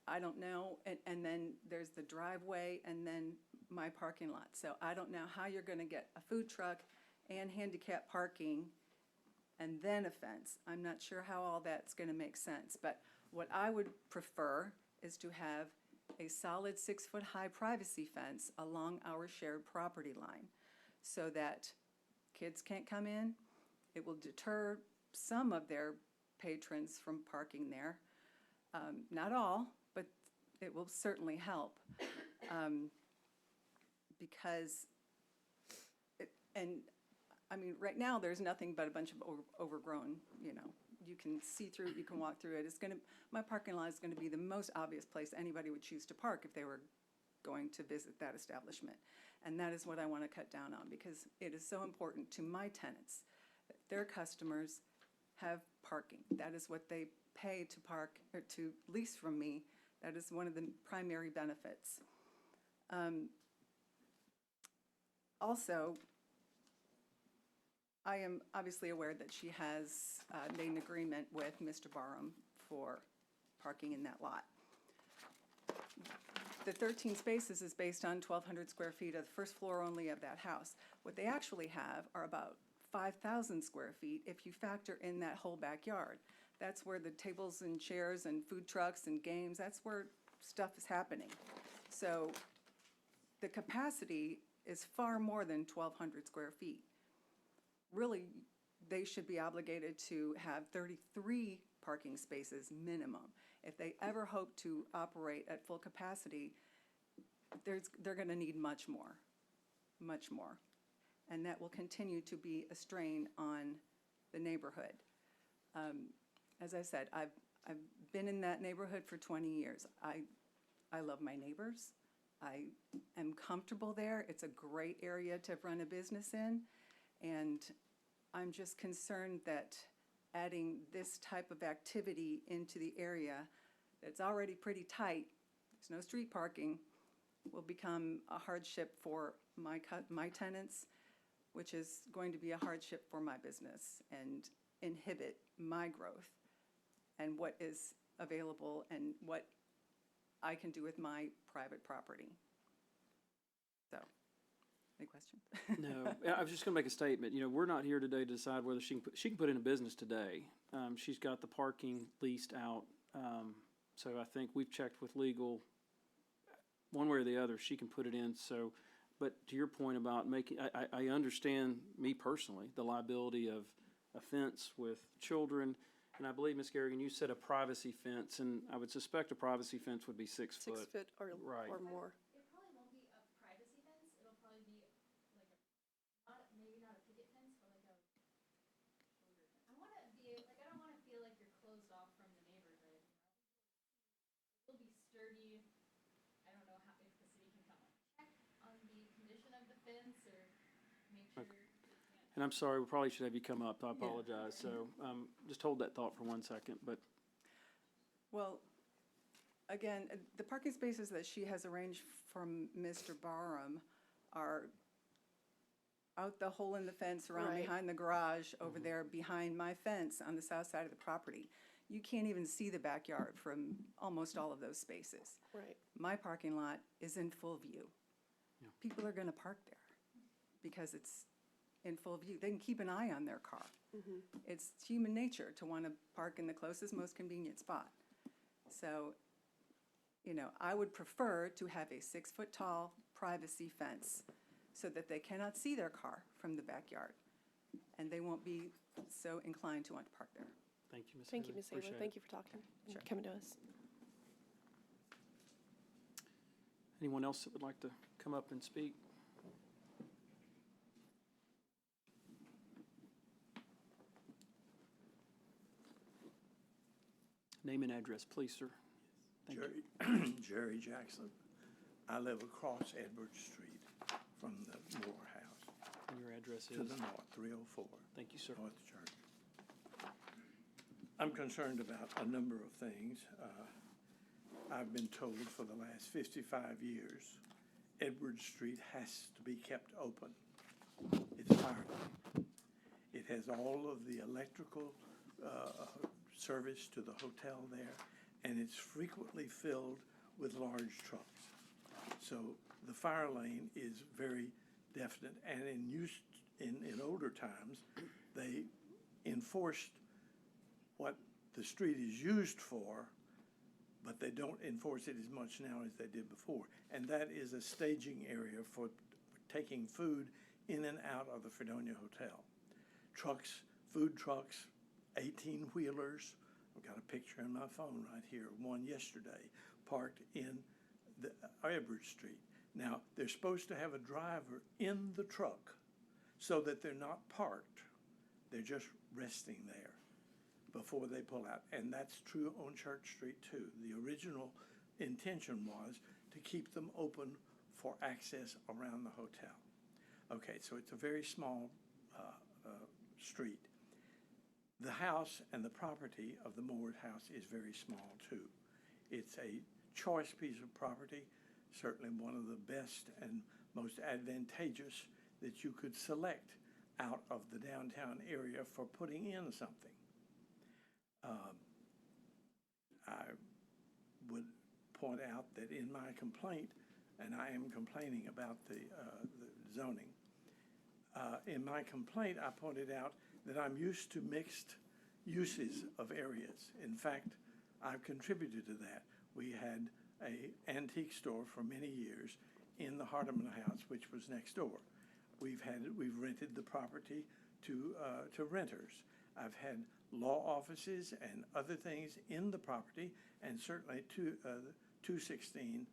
Speaker 12: I don't know, and then there's the driveway and then my parking lot. So I don't know how you're going to get a food truck and handicap parking and then a fence. I'm not sure how all that's going to make sense, but what I would prefer is to have a solid 6-foot-high privacy fence along our shared property line so that kids can't come in. It will deter some of their patrons from parking there. Not all, but it will certainly help. Because, I mean, right now, there's nothing but a bunch of overgrown, you know, you can see through it, you can walk through it. My parking lot is gonna be the most obvious place anybody would choose to park if they were going to visit that establishment. And that is what I wanna cut down on, because it is so important to my tenants that their customers have parking. That is what they pay to park, or to lease from me. That is one of the primary benefits. Also, I am obviously aware that she has made an agreement with Mr. Barham for parking in that lot. The 13 spaces is based on 1,200 square feet of the first floor only of that house. What they actually have are about 5,000 square feet if you factor in that whole backyard. That's where the tables and chairs and food trucks and games, that's where stuff is happening. So the capacity is far more than 1,200 square feet. Really, they should be obligated to have 33 parking spaces minimum. If they ever hope to operate at full capacity, they're gonna need much more. And that will continue to be a strain on the neighborhood. As I said, I've been in that neighborhood for 20 years. I love my neighbors. I am comfortable there. It's a great area to run a business in. And I'm just concerned that adding this type of activity into the area that's already pretty tight, there's no street parking, will become a hardship for my tenants, which is going to be a hardship for my business and inhibit my growth and what is available and what I can do with my private property. So, any questions?
Speaker 1: No, I was just gonna make a statement. You know, we're not here today to decide whether she can put in a business today. She's got the parking leased out. So I think we've checked with legal, one way or the other, she can put it in. So, but to your point about making, I understand, me personally, the liability of a fence with children. And I believe, Ms. Garrigan, you said a privacy fence, and I would suspect a privacy fence would be 6 foot.
Speaker 5: 6 foot or
Speaker 1: Right.
Speaker 5: more.
Speaker 6: It probably won't be a privacy fence, it'll probably be like maybe not a picket fence, but like I don't wanna feel like you're closed off from the neighborhood, you know? It will be sturdy. I don't know if the city can come and check on the condition of the fence or make sure.
Speaker 1: Okay. And I'm sorry, we probably should have you come up. I apologize. So just hold that thought for 1 second. But
Speaker 12: Well, again, the parking spaces that she has arranged from Mr. Barham are out the hole in the fence around
Speaker 5: Right.
Speaker 12: behind the garage over there behind my fence on the south side of the property. You can't even see the backyard from almost all of those spaces.
Speaker 5: Right.
Speaker 12: My parking lot is in full view.
Speaker 1: Yeah.
Speaker 12: People are gonna park there because it's in full view. They can keep an eye on their car. It's human nature to want to park in the closest, most convenient spot. So, you know, I would prefer to have a 6 foot tall privacy fence so that they cannot see their car from the backyard. And they won't be so inclined to want to park there.
Speaker 1: thank you, Ms.
Speaker 5: Thank you,
Speaker 1: Haley.
Speaker 5: Ms. Saylor.
Speaker 1: Appreciate
Speaker 5: Thank
Speaker 1: it.
Speaker 5: you for talking and coming to us.
Speaker 1: Anyone else that would like to come up and speak? Name and address, please, sir. Thank you.
Speaker 13: Jerry Jackson. I live across Edward Street from the Moore House
Speaker 1: And your address
Speaker 13: to
Speaker 1: is?
Speaker 13: the north, 304.
Speaker 1: Thank you, sir.
Speaker 13: North Church. I'm concerned about a number of things. I've been told for the last 55 years, Edward Street has to be kept open. It's fire lane. It has all of the electrical service to the hotel there, and it's frequently filled with large trucks. So the fire lane is very definite, and in older times, they enforced what the street is used for, but they don't enforce it as much now as they did before. And that is a staging area for taking food in and out of the Fredonia Hotel. Trucks, food trucks, 18-wheelers. I've got a picture on my phone right here, one yesterday, parked in the Edward Street. Now, they're supposed to have a driver in the truck so that they're not parked. They're just resting there before they pull out. And that's true on Church Street too. The original intention was to keep them open for access around the hotel. Okay, so it's a very small street. The house and the property of the Moore house is very small too. It's a choice piece of property, certainly one of the best and most advantageous that you could select out of the downtown area for putting in something. I would point out that in my complaint, and I am complaining about the zoning, in my complaint I pointed out that I'm used to mixed uses of areas. In fact, I've contributed to that. We had an antique store for many years in the Hardeman House, which was next door. We've rented the property to renters. I've had law offices and other things in the property, and certainly 216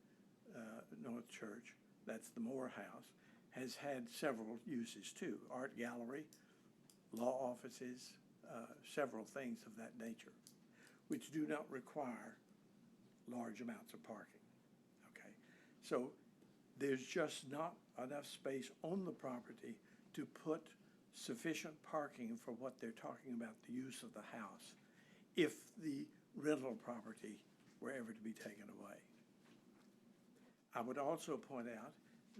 Speaker 13: North Church, that's the Moore House, has had several uses too. Art gallery, law offices, several things of that nature, which do not require large amounts of parking. Okay, so there's just not enough space on the property to put sufficient parking for what they're talking about, the use of the house, if the rental property were ever to be taken away. I would also point out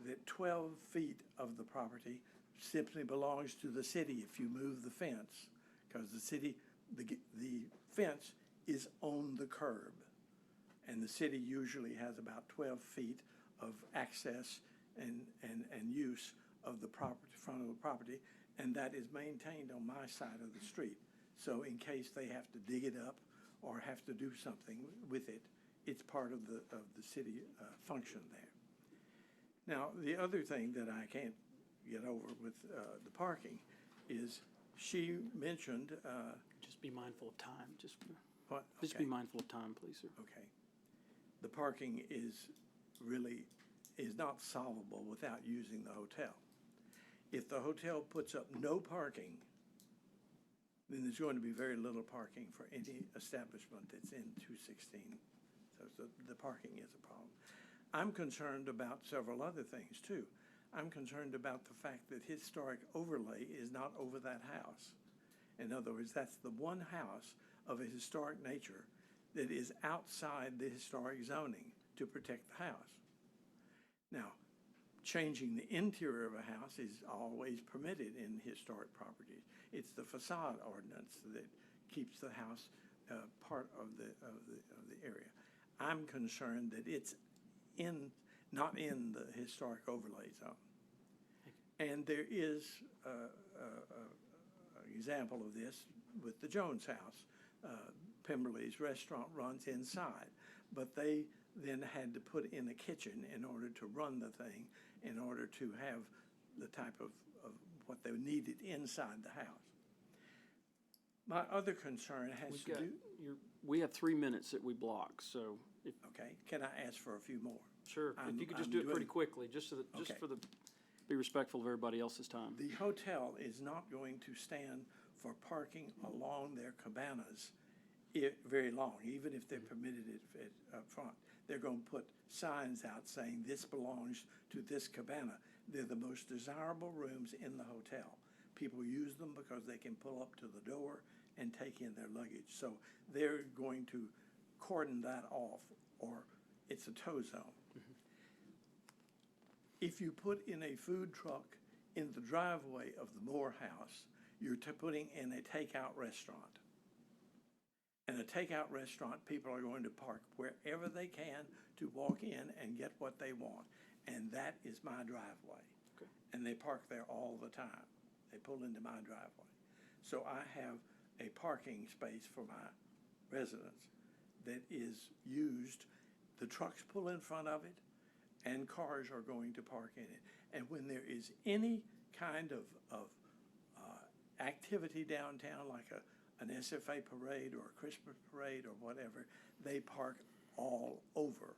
Speaker 13: that 12 feet of the property simply belongs to the city if you move the fence, because the city, the fence is on the curb, and the city usually has about 12 feet of access and use of the property, front of the property, and that is maintained on my side of the street. So in case they have to dig it up or have to do something with it, it's part of the city function there. Now, the other thing that I can't get over with the parking is she mentioned.
Speaker 1: Just be mindful of time. Just
Speaker 13: Okay.
Speaker 1: be mindful of time, please, sir.
Speaker 13: Okay. The parking is not solvable without using the hotel. If the hotel puts up no parking, then there's going to be very little parking for any establishment that's in 216. So the parking is a problem. I'm concerned about several other things too. I'm concerned about the fact that historic overlay is not over that house. In other words, that's the one house of a historic nature that is outside the historic zoning to protect the house. Now, changing the interior of a house is always permitted in historic properties. It's the facade ordinance that keeps the house part of the area. I'm concerned that it's not in the historic overlay zone. And there is an example of this with the Jones House. Pemberley's restaurant runs inside, but they then had to put in a kitchen in order to run the thing, in order to have the type of what they needed inside the house. My other concern has to do.
Speaker 1: We have 3 minutes that we block, so if.
Speaker 13: Okay, can I ask for a few more?
Speaker 1: Sure, if you could just do it pretty quickly, just be respectful of everybody else's time.
Speaker 13: The hotel is not going to stand for parking along their cabanas very long, even if they're permitted it up front. They're going to put signs out saying this belongs to this cabana. They're the most desirable rooms in the hotel. People use them because they can pull up to the door and take in their luggage. So they're going to cordon that off, or it's a tow zone. Mm-hmm. If you put in a food truck in the driveway of the Moore House, you're putting in a takeout restaurant. And a takeout restaurant, people are going to park wherever they can to walk in and get what they want. And that is my driveway. Okay. And they park there all the time. They pull into my driveway. So I have a parking space for my residents that is used. The trucks pull in front of it, and cars are going to park in it. And when there is any kind of activity downtown, like an SFA parade or a Christmas parade or whatever, they park all over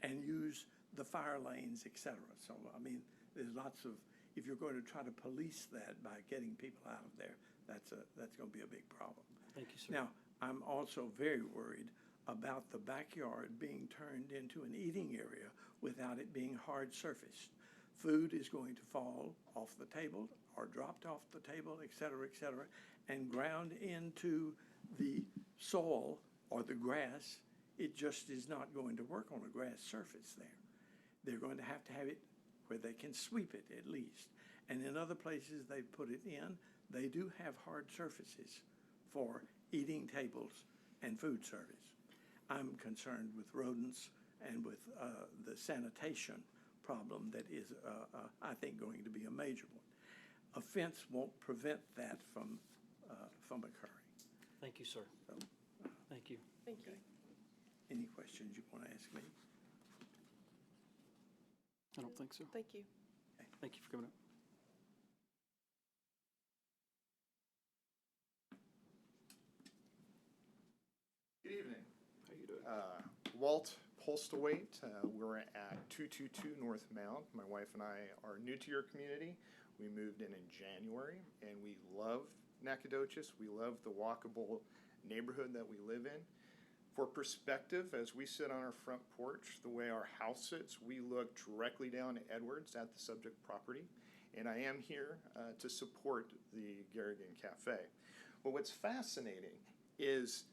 Speaker 13: and use the fire lanes, et cetera. So, I mean, there's lots of, if you're going to try to police that by getting people out of there, that's going to be a big problem.
Speaker 1: Thank you, sir.
Speaker 13: Now, I'm also very worried about the backyard being turned into an eating area without it being hard surfaced. Food is going to fall off the table or dropped off the table, et cetera, and ground into the soil or the grass. It just is not going to work on a grass surface there. They're going to have it where they can sweep it at least. And in other places they've put it in, they do have hard surfaces for eating tables and food service. I'm concerned with rodents and with the sanitation problem that is, I think, going to be a major one. A fence won't prevent that from occurring.
Speaker 1: Thank you, sir.
Speaker 13: So,
Speaker 1: Thank you.
Speaker 5: Thank you.
Speaker 13: any questions you want to ask me?
Speaker 1: I don't think so.
Speaker 5: Thank you.
Speaker 1: Thank you for coming up.
Speaker 14: Good evening.
Speaker 1: How you doing?
Speaker 14: Walt Polstwaite. We're at 222 North Mount. My wife and I are new to your community. We moved in January, and we love Nacogdoches. We love the walkable neighborhood that we live in. For perspective, as we sit on our front porch, the way our house sits, we look directly down to Edwards at the subject property. And I am here to support the Garrigan Cafe. But what's fascinating is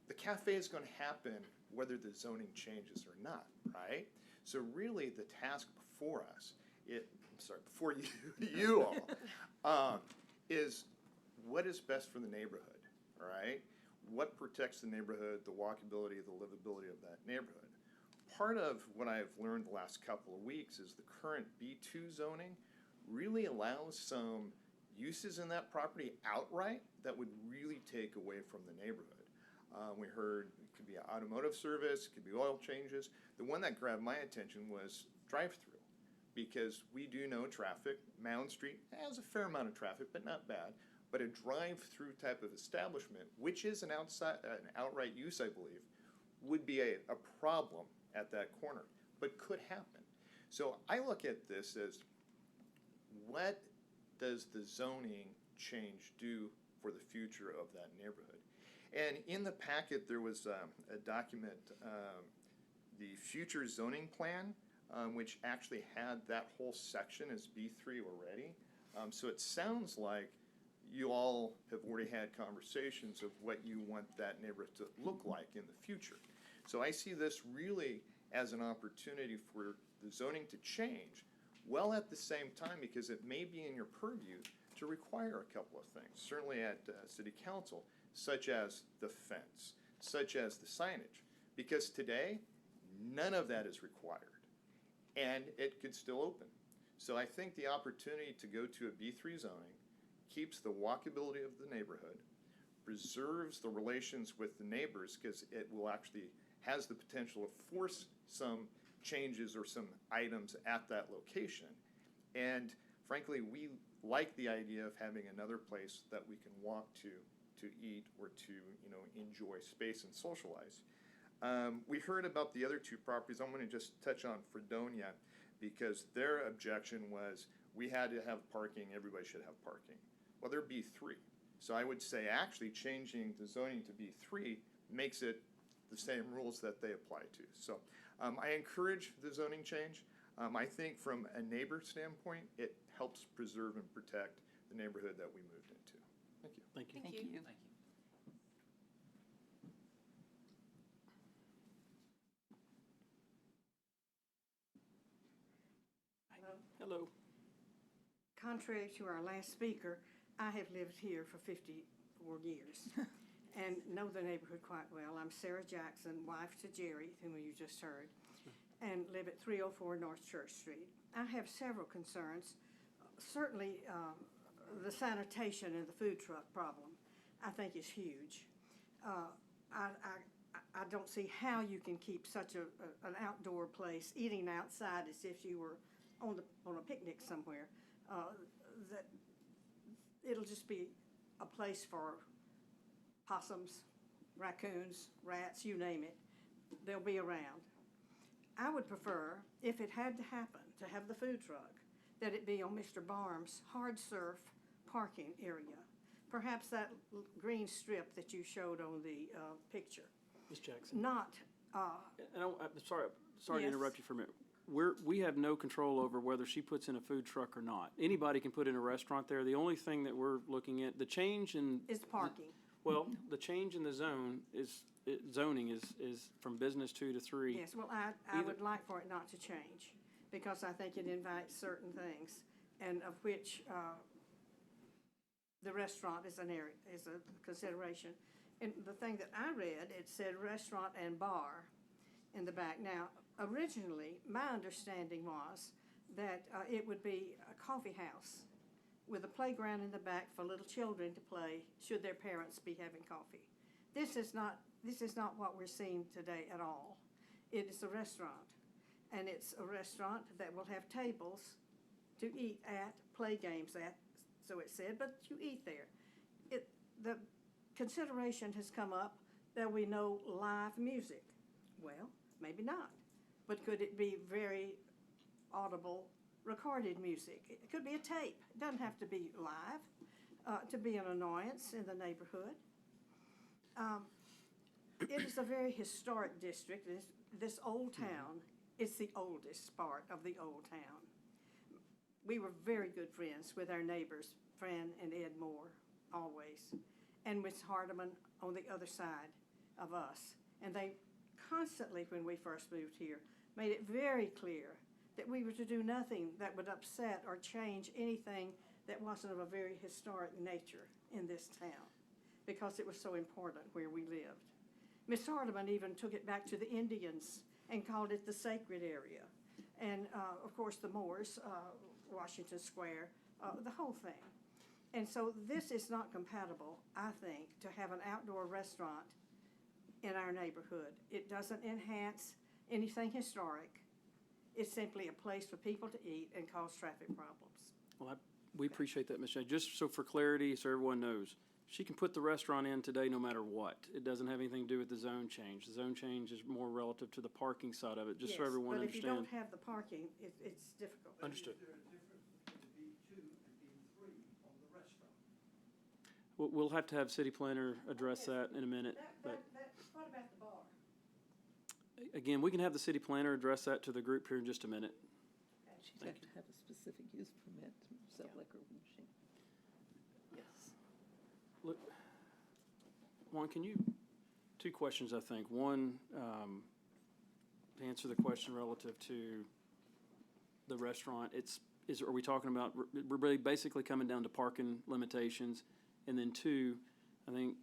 Speaker 14: the cafe is going to happen whether the zoning changes or not, right? So really the task before us, before you all, is what is best for the neighborhood, right? What protects the neighborhood, the walkability, the livability of that neighborhood? Part of what I've learned the last couple of weeks is the current B2 zoning really allows some uses in that property outright that would really take away from the neighborhood. We heard it could be automotive service, it could be oil changes. The one that grabbed my attention was drive-through, because we do know traffic. Mound Street has a fair amount of traffic, but not bad. But a drive-through type of establishment, which is an outright use, I believe, would be a problem at that corner, but could happen. So I look at this as, what does the zoning change do for the future of that neighborhood? And in the packet, there was a document, the future zoning plan, which actually had that whole section as B3 already. So it sounds like you all have already had conversations of what you want that neighborhood to look like in the future. So I see this really as an opportunity for the zoning to change, well at the same time, because it may be in your purview to require a couple of things, certainly at City Council, such as the fence, such as the signage, because today, none of that is required, and it could still open. So I think the opportunity to go to a B3 zoning keeps the walkability of the neighborhood, preserves the relations with the neighbors, because it will actually has the potential to force some changes or some items at that location. And frankly, we like the idea of having another place that we can walk to eat or to enjoy space and socialize. We heard about the other two properties. I'm going to just touch on Fredonia, because their objection was we had to have parking, everybody should have parking. Well, they're B3. So I would say actually changing the zoning to B3 makes it the same rules that they apply to. So I encourage the zoning change. I think from a neighbor standpoint, it helps preserve and protect the neighborhood that we moved into. Thank you.
Speaker 1: Thank you.
Speaker 8: Thank you.
Speaker 3: Thank you.
Speaker 1: Hello.
Speaker 15: Contrary to our last speaker, I have lived here for 54 years and know the neighborhood quite well. I'm Sarah Jackson, wife to Jerry, whom you just heard, and live at 304 North Church Street. I have several concerns. Certainly, the sanitation and the food truck problem, I think, is huge. I don't see how you can keep such an outdoor place, eating outside as if you were on a picnic somewhere. That it'll just be a place for possums, raccoons, rats, you name it. they'll be around. I would prefer, if it had to happen, to have the food truck, that it be on Mr. Barham's hard surf parking area. Perhaps that green strip that you showed on the picture.
Speaker 1: Ms. Jackson.
Speaker 15: Not,
Speaker 1: And I'm sorry to
Speaker 15: Yes.
Speaker 1: interrupt you for a minute. We have no control over whether she puts in a food truck or not. Anybody can put in a restaurant there. The only thing that we're looking at, the change in.
Speaker 15: is parking.
Speaker 1: Well, the change in the zoning is from business 2 to 3.
Speaker 15: Yes, well, I would like for it not to change, because I think it invites certain things, and of which the restaurant is a consideration. And the thing that I read, it said restaurant and bar in the back. Now, originally, my understanding was that it would be a coffee house with a playground in the back for little children to play should their parents be having coffee. This is not what we're seeing today at all. It is a restaurant, and it's a restaurant that will have tables to eat at, play games at, so it said, but you eat there. The consideration has come up that we know live music. Well, maybe not, but could it be very audible recorded music? It could be a tape. It doesn't have to be live to be an annoyance in the neighborhood. It is a very historic district. This old town is the oldest part of the old town. We were very good friends with our neighbors, Fran and Ed Moore, always, and Miss Hardeman on the other side of us. And they constantly, when we first moved here, made it very clear that we were to do nothing that would upset or change anything that wasn't of a very historic nature in this town, because it was so important where we lived. Miss Hardeman even took it back to the Indians and called it the sacred area. And, of course, the Moors, Washington Square, the whole thing. And so this is not compatible, I think, to have an outdoor restaurant in our neighborhood. It doesn't enhance anything historic. It's simply a place for people to eat and cause traffic problems.
Speaker 1: Well, we appreciate that, Ms. Jackson. Just so for clarity, so everyone knows, she can put the restaurant in today no matter what. It doesn't have anything to do with the zone change. The zone change is more relative to the parking side of it, just so everyone
Speaker 15: Yes, but if you
Speaker 1: understands.
Speaker 15: don't have the parking, it's difficult.
Speaker 1: Understood.
Speaker 13: Is there a difference between B2 and B3 on the restaurant?
Speaker 1: We'll have to have city planner address that in a minute, but.
Speaker 15: What about the bar?
Speaker 1: Again, we can have the city planner address that to the group here in just a minute.
Speaker 8: She'd have to have a specific use permit to sell liquor, wouldn't she?
Speaker 1: Yes. Look, Juan, can you, two questions, I think. One, to answer the question relative to the restaurant, are we talking about, we're really basically coming down to parking limitations? And then two, I think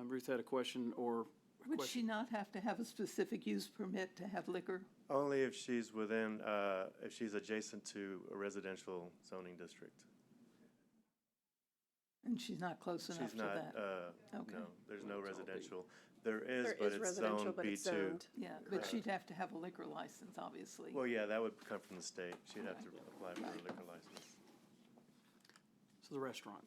Speaker 1: Ruth had a question or.
Speaker 8: Would she not have to have a specific use permit to have liquor?
Speaker 7: Only if she's within, if she's adjacent to a residential zoning district.
Speaker 8: And she's not close enough
Speaker 7: She's
Speaker 8: to
Speaker 7: not,
Speaker 8: that? Okay.
Speaker 7: no, there's no residential. There is,
Speaker 5: There
Speaker 7: but
Speaker 5: is
Speaker 7: it's
Speaker 5: residential,
Speaker 7: zone
Speaker 5: but it's
Speaker 7: B2.
Speaker 5: zoned.
Speaker 8: Yeah, but she'd have to have a liquor license, obviously.
Speaker 7: Well, yeah, that would come from the state. She'd have to apply for a liquor license.
Speaker 1: So the restaurant.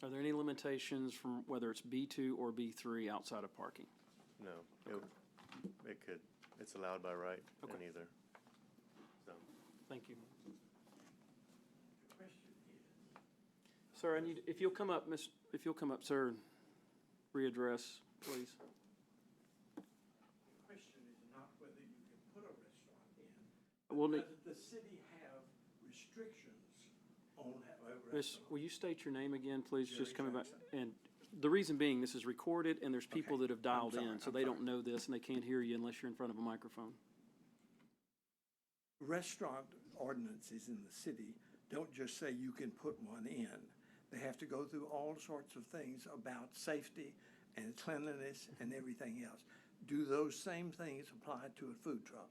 Speaker 1: Are there any limitations from whether it's B2 or B3 outside of parking?
Speaker 7: No, it could, it's allowed by right in
Speaker 1: Okay.
Speaker 7: either. So,
Speaker 1: Thank you.
Speaker 13: The question is,
Speaker 1: Sir, I need, if you'll come up, sir, and readdress, please.
Speaker 13: the question is not whether you can put a restaurant in.
Speaker 1: We'll
Speaker 13: Does the city have restrictions on a
Speaker 1: Miss,
Speaker 13: restaurant?
Speaker 1: will you state your name again, please?
Speaker 13: Jerry
Speaker 1: Just coming back.
Speaker 13: Jackson.
Speaker 1: And the reason being, this is recorded, and there's people
Speaker 13: Okay.
Speaker 1: that have dialed
Speaker 13: sorry,
Speaker 1: in, so
Speaker 13: I'm
Speaker 1: they don't
Speaker 13: sorry.
Speaker 1: know this, and they can't hear you unless you're in front of a microphone.
Speaker 13: Restaurant ordinances in the city don't just say you can put one in. They have to go through all sorts of things about safety and cleanliness and everything else. Do those same things apply to a food truck?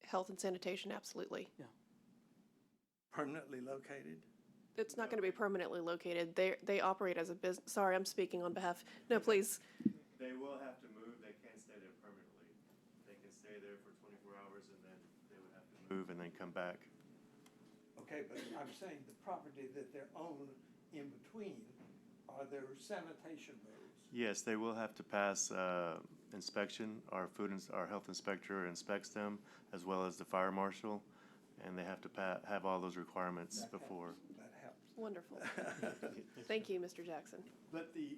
Speaker 5: Health and sanitation, absolutely.
Speaker 13: Permanently located?
Speaker 5: It's not going to be permanently located. They operate as a business. Sorry, I'm speaking on behalf. No, please.
Speaker 7: they will have to move. They can't stay there permanently. They can stay there for 24 hours and then they would have to move and then come back.
Speaker 13: Okay, but I'm saying the property that they're owned in between, are there sanitation roads?
Speaker 7: Yes, they will have to pass inspection. Our health inspector inspects them, as well as the fire marshal, and they have to have all those requirements before.
Speaker 13: That helps.
Speaker 5: Wonderful. Thank you, Mr. Jackson.
Speaker 13: But the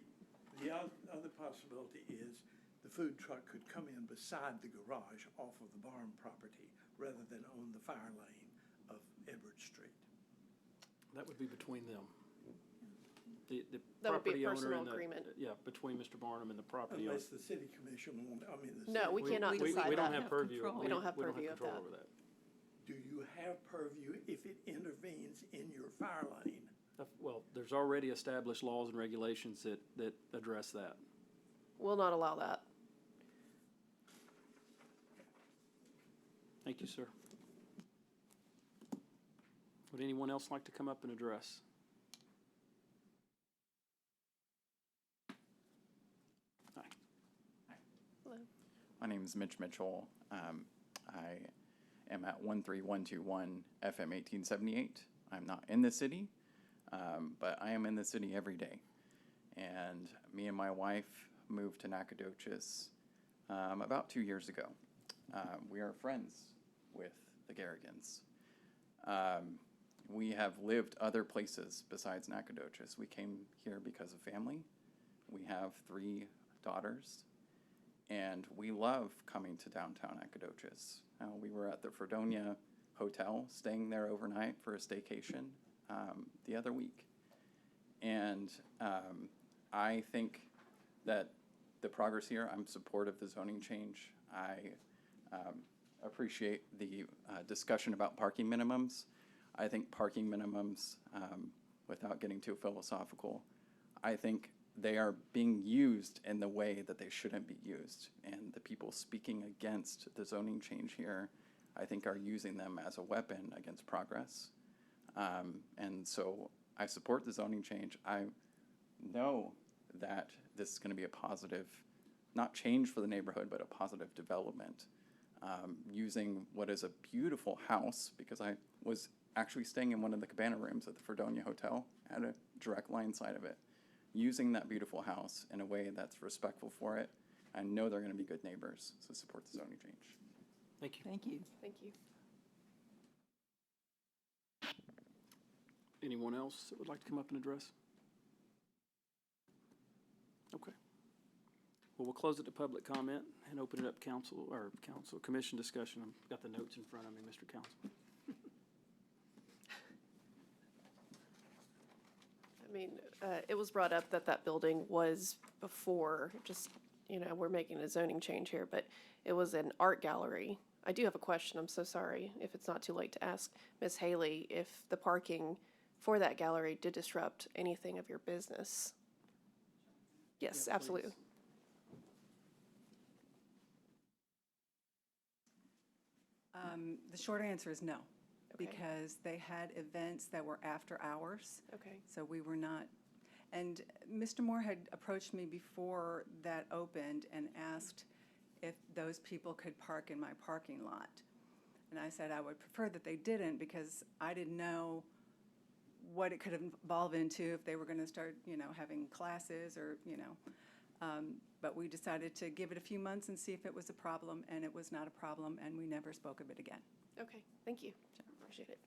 Speaker 13: other possibility is the food truck could come in beside the garage off of the barn property rather than on the fire lane of Edward Street.
Speaker 1: That would be between them. The
Speaker 5: That would be
Speaker 1: property
Speaker 5: a
Speaker 1: owner
Speaker 5: personal
Speaker 1: and the-
Speaker 5: agreement.
Speaker 1: Yeah, between Mr. Barnum and the property owner.
Speaker 13: Unless the city commission won't, I mean, the
Speaker 5: No,
Speaker 13: city.
Speaker 5: we cannot decide
Speaker 1: We don't
Speaker 5: that.
Speaker 1: have purview.
Speaker 8: control.
Speaker 5: We don't have purview of
Speaker 1: control
Speaker 5: that.
Speaker 1: over that.
Speaker 13: Do you have purview if it intervenes in your fire lane?
Speaker 1: Well, there's already established laws and regulations that address that.
Speaker 5: Will not allow that.
Speaker 1: Thank you, sir. Would anyone else like to come up and address? Hi.
Speaker 5: Hello.
Speaker 16: My name is Mitch Mitchell. I am at 13121 FM 1878. I'm not in the city, but I am in the city every day. And me and my wife moved to Nacogdoches about 2 years ago. We are friends with the Garrigans. We have lived other places besides Nacogdoches. We came here because of family. We have 3 daughters, and we love coming to downtown Nacogdoches. We were at the Fredonia Hotel, staying there overnight for a staycation the other week. And I think that the progress here, I'm supportive of the zoning change. I appreciate the discussion about parking minimums. I think parking minimums, without getting too philosophical, I think they are being used in the way that they shouldn't be used. And the people speaking against the zoning change here, I think, are using them as a weapon against progress. And so I support the zoning change. I know that this is going to be a positive, not change for the neighborhood, but a positive development. Using what is a beautiful house, because I was actually staying in one of the cabana rooms at the Fredonia Hotel, had a direct line side of it. Using that beautiful house in a way that's respectful for it. I know they're going to be good neighbors, so support the zoning change.
Speaker 1: Thank you.
Speaker 8: Thank you.
Speaker 5: Thank you.
Speaker 1: Anyone else that would like to come up and address? Okay. Well, we'll close it to public comment and open it up council commission discussion. I've got the notes in front of me, Mr. Councilman.
Speaker 5: I mean, it was brought up that that building was before, just, we're making a zoning change here, but it was an art gallery. I do have a question. I'm so sorry if it's not too late to ask Ms. Haley if the parking for that gallery did disrupt anything of your business. Yes,
Speaker 1: Yeah,
Speaker 5: absolutely.
Speaker 1: please.
Speaker 12: The short answer is no,
Speaker 5: Okay.
Speaker 12: because they had events that were after hours.
Speaker 5: Okay.
Speaker 12: So we were not, and Mr. Moore had approached me before that opened and asked if those people could park in my parking lot. And I said I would prefer that they didn't, because I didn't know what it could evolve into if they were going to start, having classes or, but we decided to give it a few months and see if it was a problem, and it was not a problem, and we never spoke of it again.
Speaker 5: Okay, thank you. Appreciate it.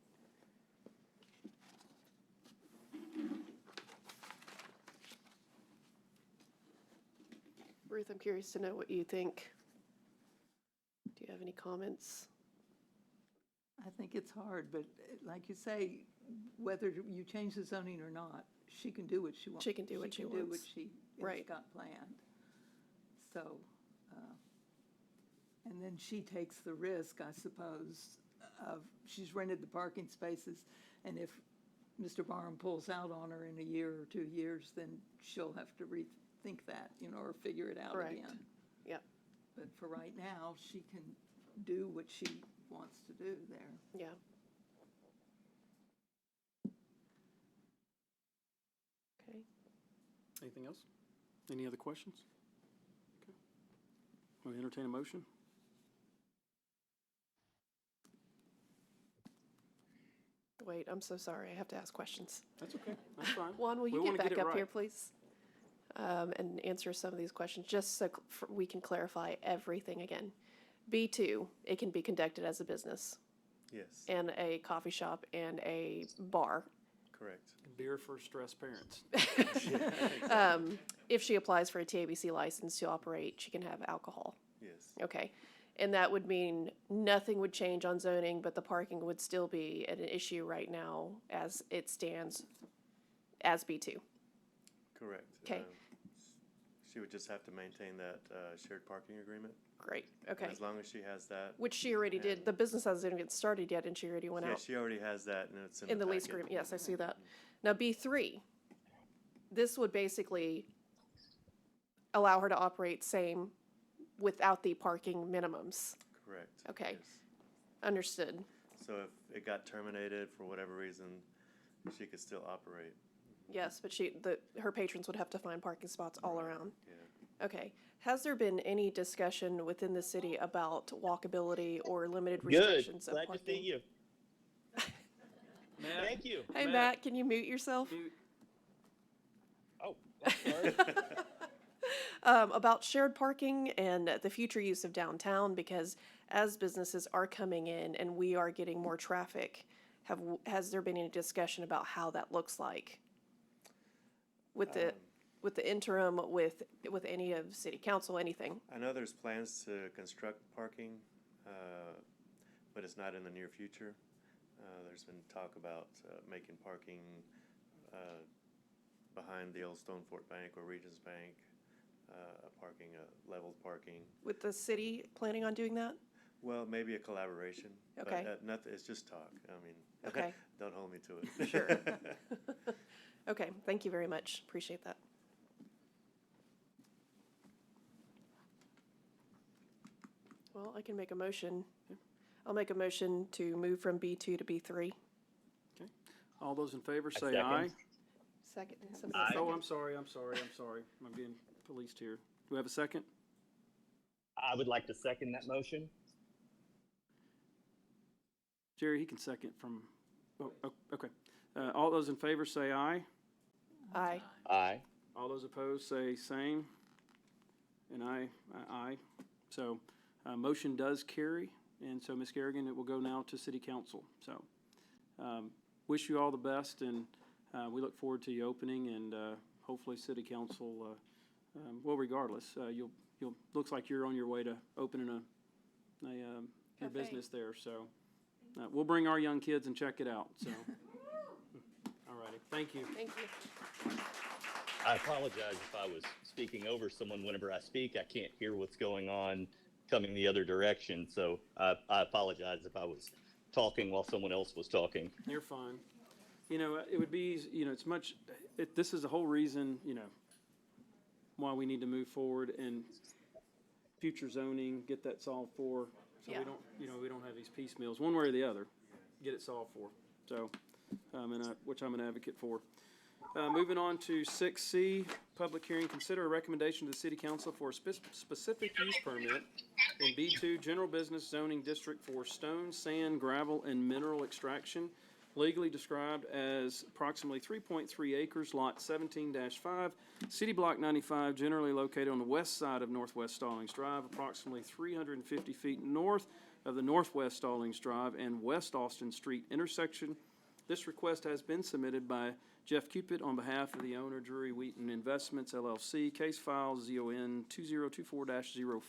Speaker 5: Ruth, I'm curious to know what you think. Do you have any comments?
Speaker 8: I think it's hard, but like you say, whether you change the zoning or not, she can do what she wants.
Speaker 5: She can do what she
Speaker 8: She can do what
Speaker 5: wants.
Speaker 8: she has
Speaker 5: Right.
Speaker 8: got planned. So, and then she takes the risk, I suppose, of, she's rented the parking spaces, and if Mr. Barham pulls out on her in a year or 2 years, then she'll have to rethink that, or figure it out
Speaker 5: Correct.
Speaker 8: again.
Speaker 5: Yep.
Speaker 8: But for right now, she can do what she wants to do there.
Speaker 5: Yeah. Okay.
Speaker 1: Anything else? Any other questions? Okay. Will you entertain a motion?
Speaker 5: Wait, I'm so sorry. I have to ask questions.
Speaker 1: That's okay. That's fine.
Speaker 5: Juan, will
Speaker 1: We
Speaker 5: you
Speaker 1: wanna
Speaker 5: get
Speaker 1: get
Speaker 5: back
Speaker 1: it
Speaker 5: up
Speaker 1: right.
Speaker 5: here, please? and answer some of these questions, just so we can clarify everything again. B2, it can be conducted as a business
Speaker 7: Yes,
Speaker 5: and a coffee shop and a bar.
Speaker 7: correct.
Speaker 1: Beer for stressed parents.
Speaker 5: If she applies for a TABC license to operate, she can have alcohol.
Speaker 7: Yes,
Speaker 5: Okay. And that would mean nothing would change on zoning, but the parking would still be an issue right now as it stands as B2.
Speaker 7: correct.
Speaker 5: 'Kay.
Speaker 7: She would just have to maintain that shared parking agreement.
Speaker 5: Great,
Speaker 7: And
Speaker 5: okay.
Speaker 7: as long as she has that.
Speaker 5: Which she already did.
Speaker 7: and-
Speaker 5: The business hasn't even started yet, and she already went
Speaker 7: Yeah,
Speaker 5: out
Speaker 7: she already has that, and it's
Speaker 5: in the lease
Speaker 7: packet.
Speaker 5: agreement. Yes, I see that. Now, B3, this would basically allow her to operate same without the parking minimums.
Speaker 7: Correct.
Speaker 5: Okay.
Speaker 7: yes.
Speaker 5: Understood.
Speaker 7: So if it got terminated for whatever reason, she could still operate.
Speaker 5: Yes, but her patrons would have to find parking spots all around.
Speaker 7: Yeah.
Speaker 5: Okay. Has there been any discussion within the city about walkability or limited
Speaker 9: Good.
Speaker 5: restrictions of
Speaker 9: Glad to see
Speaker 5: parking?
Speaker 9: you.
Speaker 1: Matt,
Speaker 9: Thank you.
Speaker 5: Hey, Matt, can you mute yourself?
Speaker 9: Oh, I'm sorry.
Speaker 5: About shared parking and the future use of downtown, because as businesses are coming in and we are getting more traffic, has there been any discussion about how that looks like? With the interim, with any of city council, anything?
Speaker 7: I know there's plans to construct parking, but it's not in the near future. There's been talk about making parking behind the old Stone Fort Bank or Regions Bank, leveled parking.
Speaker 5: With the city planning on doing that?
Speaker 7: Well, maybe a collaboration.
Speaker 5: Okay.
Speaker 7: But nothing, it's just talk. I mean,
Speaker 5: Okay.
Speaker 7: don't hold me to it.
Speaker 5: Sure. Okay, thank you very much. Appreciate that. Well, I can make a motion. I'll make a motion to move from B2 to B3.
Speaker 1: All those in favor say
Speaker 9: second.
Speaker 1: aye.
Speaker 5: Second.
Speaker 9: Aye.
Speaker 1: Oh, I'm sorry. I'm being policed here. Do we have a second?
Speaker 9: I would like to second that motion.
Speaker 1: Jerry, he can second from, okay. All those in favor say aye.
Speaker 5: Aye.
Speaker 9: Aye.
Speaker 1: All those opposed say same. And aye. So, motion does carry. And so, Ms. Garrigan, it will go now to City Council. So, wish you all the best, and we look forward to you opening, and hopefully City Council, well, regardless, looks like you're on your way to opening your
Speaker 5: Cafe.
Speaker 1: business there. So, we'll bring our young kids and check it out. So, all righty. Thank you.
Speaker 5: Thank you.
Speaker 9: I apologize if I was speaking over someone whenever I speak. I can't hear what's going on coming the other direction. So I apologize if I was talking while someone else was talking.
Speaker 1: You're fine. It would be easy, this is the whole reason, why we need to move forward and future zoning, get that solved for. So
Speaker 5: Yeah.
Speaker 1: we don't have these piecemeals, one way or the other, get it solved for. So, which I'm an advocate for. Moving on to 6C, public hearing, consider a recommendation to the city council for a specific use permit in B2 General Business Zoning District for stone, sand, gravel, and mineral extraction, legally described as approximately 3.3 acres, lot 17-5, City Block 95, generally located on the west side of Northwest Stallings Drive, approximately 350 feet north of the Northwest Stallings Drive and West Austin Street intersection. This request has been submitted by Jeff Cupid on behalf of the owner, Drury Wheaton Investments, LLC, case file ZON 2024-05.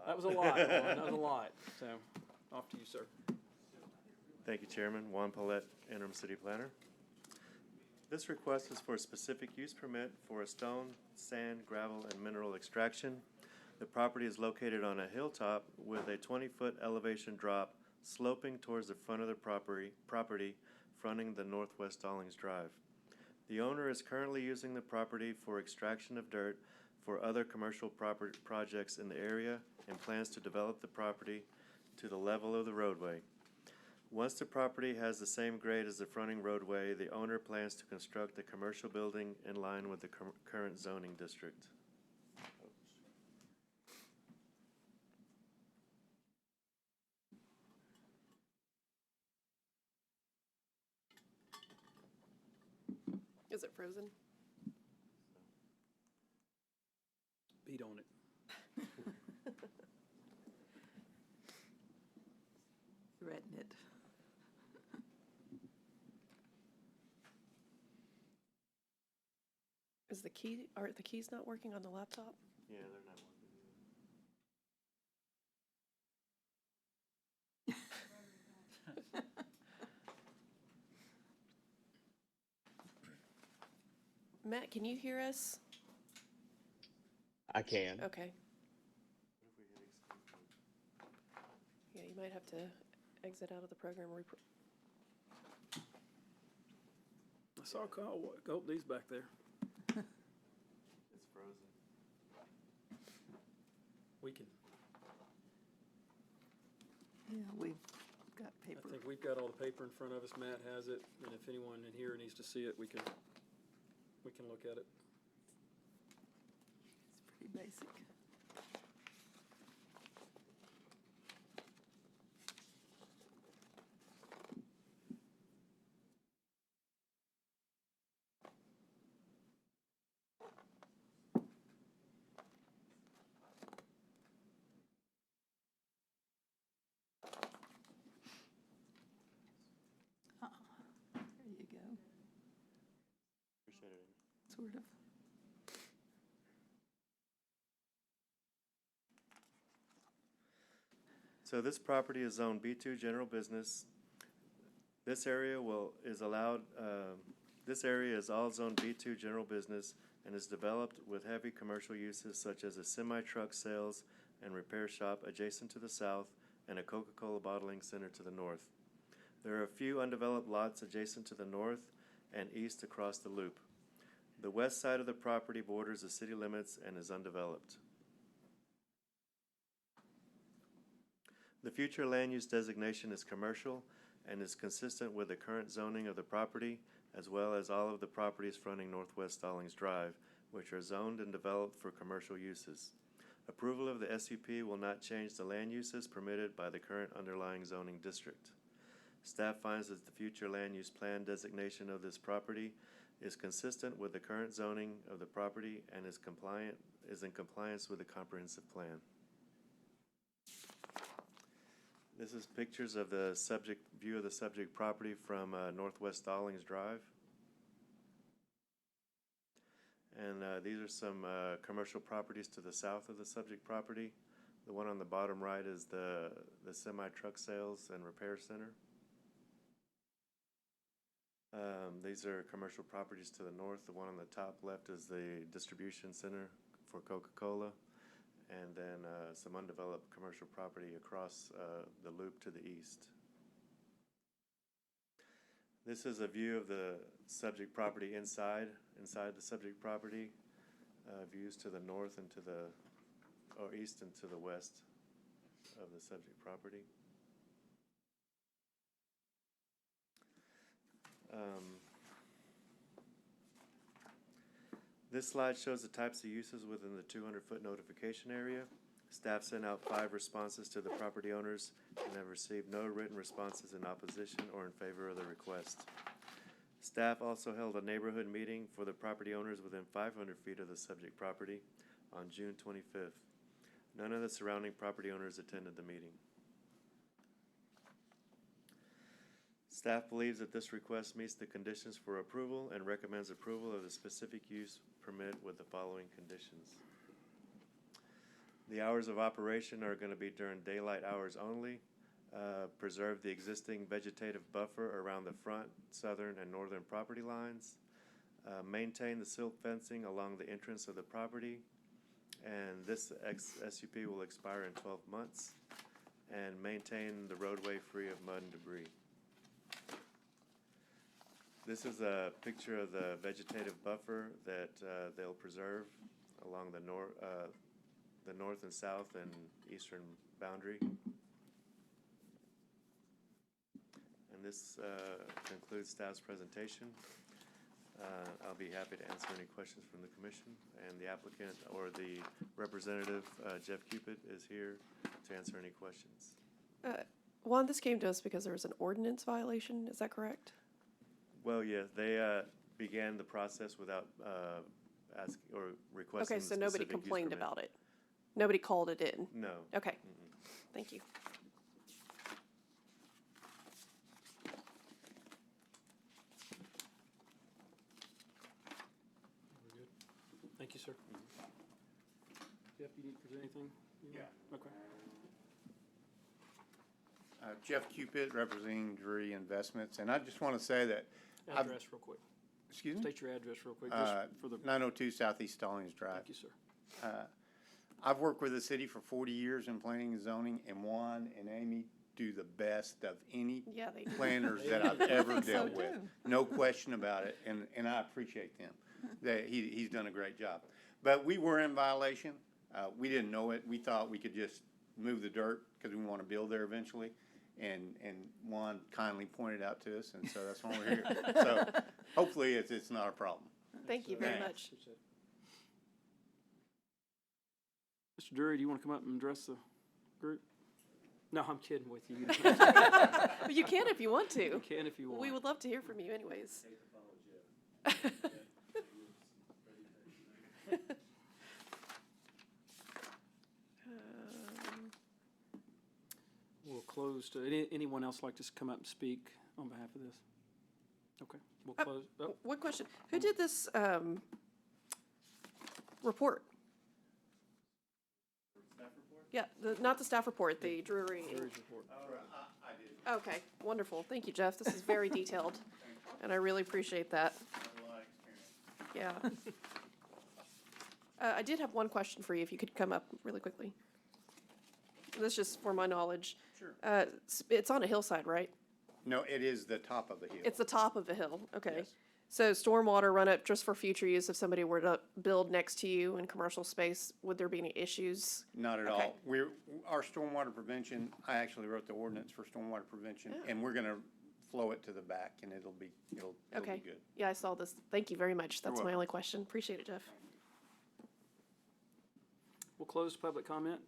Speaker 7: That was a lot.
Speaker 1: That was a lot. So, off to you, sir.
Speaker 7: Thank you, Chairman. Juan Paulette, Interim City Planner. This request is for a specific use permit for a stone, sand, gravel, and mineral extraction. The property is located on a hilltop with a 20-foot elevation drop sloping towards the front of the property fronting the Northwest Stallings Drive. The owner is currently using the property for extraction of dirt for other commercial projects in the area and plans to develop the property to the level of the roadway. Once the property has the same grade as the fronting roadway, the owner plans to construct a commercial building in line with the current zoning district.
Speaker 5: Is it frozen?
Speaker 1: eat on it.
Speaker 8: Threaten it.
Speaker 5: Are the keys not working on the laptop?
Speaker 7: Yeah, they're not working either.
Speaker 5: Matt, can you hear us?
Speaker 9: I can.
Speaker 5: Okay.
Speaker 7: What if we hit escape?
Speaker 5: Yeah, you might have to exit out of the program.
Speaker 1: I saw Kyle, go these back there.
Speaker 7: It's frozen.
Speaker 1: We can,
Speaker 8: Yeah, we've got
Speaker 1: I
Speaker 8: paper.
Speaker 1: think we've got all the paper in front of us. Matt has it, and if anyone in here needs to see it, we can look at it.
Speaker 8: It's pretty basic. There you go,
Speaker 7: Appreciate it.
Speaker 8: sort of.
Speaker 7: So this property is zone B2 General Business. This area is allowed, this area is all zone B2 General Business and is developed with heavy commercial uses such as a semi-truck sales and repair shop adjacent to the south and a Coca-Cola bottling center to the north. There are a few undeveloped lots adjacent to the north and east across the loop. The west side of the property borders the city limits and is undeveloped. The future land use designation is commercial and is consistent with the current zoning of the property, as well as all of the properties fronting Northwest Stallings Drive, which are zoned and developed for commercial uses. Approval of the SUP will not change the land uses permitted by the current underlying zoning district. Staff finds that the future land use plan designation of this property is consistent with the current zoning of the property and is in compliance with the comprehensive plan. This is pictures of the view of the subject property from Northwest Stallings Drive. And these are some commercial properties to the south of the subject property. The one on the bottom right is the semi-truck sales and repair center. These are commercial properties to the north. The one on the top left is the distribution center for Coca-Cola. And then some undeveloped commercial property across the loop to the east. This is a view of the subject property inside the subject property. Views to the north and east and to the west of the subject property. This slide shows the types of uses within the 200-foot notification area. Staff sent out 5 responses to the property owners and have received no written responses in opposition or in favor of the request. Staff also held a neighborhood meeting for the property owners within 500 feet of the subject property on June 25th. None of the surrounding property owners attended the meeting. Staff believes that this request meets the conditions for approval and recommends approval of the specific use permit with the following conditions. The hours of operation are going to be during daylight hours only. Preserve the existing vegetative buffer around the front, southern, and northern property lines. Maintain the silt fencing along the entrance of the property. And this SUP will expire in 12 months. And maintain the roadway free of mud and debris. This is a picture of the vegetative buffer that they'll preserve along the north and south and eastern boundary. And this concludes staff's presentation. I'll be happy to answer any questions from the commission, and the applicant or the representative, Jeff Cupid, is here to answer any questions.
Speaker 5: Juan, this came to us because there was an ordinance violation, is that correct?
Speaker 7: Well, yeah, they began the process without ask, or requesting
Speaker 5: Okay,
Speaker 7: the
Speaker 5: so nobody
Speaker 7: specific use
Speaker 5: complained
Speaker 7: permit.
Speaker 5: about it? Nobody called it in?
Speaker 7: No.
Speaker 5: Okay, thank you.
Speaker 1: We're good. Thank you, sir. Jeff, you need to present anything?
Speaker 17: Yeah.
Speaker 1: Okay.
Speaker 17: Jeff Cupid, representing Drury Investments, and I just want to say that.
Speaker 1: Address real quick.
Speaker 17: Excuse me?
Speaker 1: State your address real quick, just for the,
Speaker 17: 902 Southeast Stallings Drive.
Speaker 1: thank you, sir.
Speaker 17: I've worked with the city for 40 years in planning and zoning, and Juan and Amy do the best of any
Speaker 5: Yeah, they do.
Speaker 17: planners that I've ever
Speaker 8: think so,
Speaker 17: dealt with.
Speaker 8: too.
Speaker 17: No question about it, and I appreciate them. He's done a great job. But we were in violation. We didn't know it. We thought we could just move the dirt because we want to build there eventually. And Juan kindly pointed out to us, and so that's why we're here. So hopefully it's not a problem.
Speaker 5: Thank you very
Speaker 17: Thanks.
Speaker 5: much.
Speaker 1: Mr. Drury, do you want to come up and address the group? No, I'm kidding with you.
Speaker 5: But you can if you want to.
Speaker 1: You can if you want.
Speaker 5: We would love to hear from you anyways.
Speaker 1: We'll close to, anyone else like to come up and speak on behalf of this? Okay, we'll close. Oh,
Speaker 5: One question, who did this, report? Yeah, not the staff report, the Drury.
Speaker 1: Drury's report.
Speaker 17: I did.
Speaker 5: Okay, wonderful. Thank you, Jeff. This is very detailed, and I really appreciate that.
Speaker 17: A lot of experience.
Speaker 5: Yeah. I did have one question for you, if you could come up really quickly. This is just for my knowledge.
Speaker 17: Sure.
Speaker 5: It's on a hillside, right?
Speaker 17: No, it is the top of the hill.
Speaker 5: It's the top of a hill, okay.
Speaker 17: Yes.
Speaker 5: So stormwater run up just for future use, if somebody were to build next to you in commercial space, would there be any issues?
Speaker 17: Not at
Speaker 5: Okay.
Speaker 17: all. Our stormwater prevention, I actually wrote the ordinance for stormwater prevention,
Speaker 5: Yeah.
Speaker 17: and we're gonna flow it to the back, and it'll be
Speaker 5: Okay.
Speaker 17: good.
Speaker 5: Yeah, I saw this. Thank you very much. That's my
Speaker 17: welcome.
Speaker 5: only question. Appreciate it, Jeff.
Speaker 1: We'll close public comment.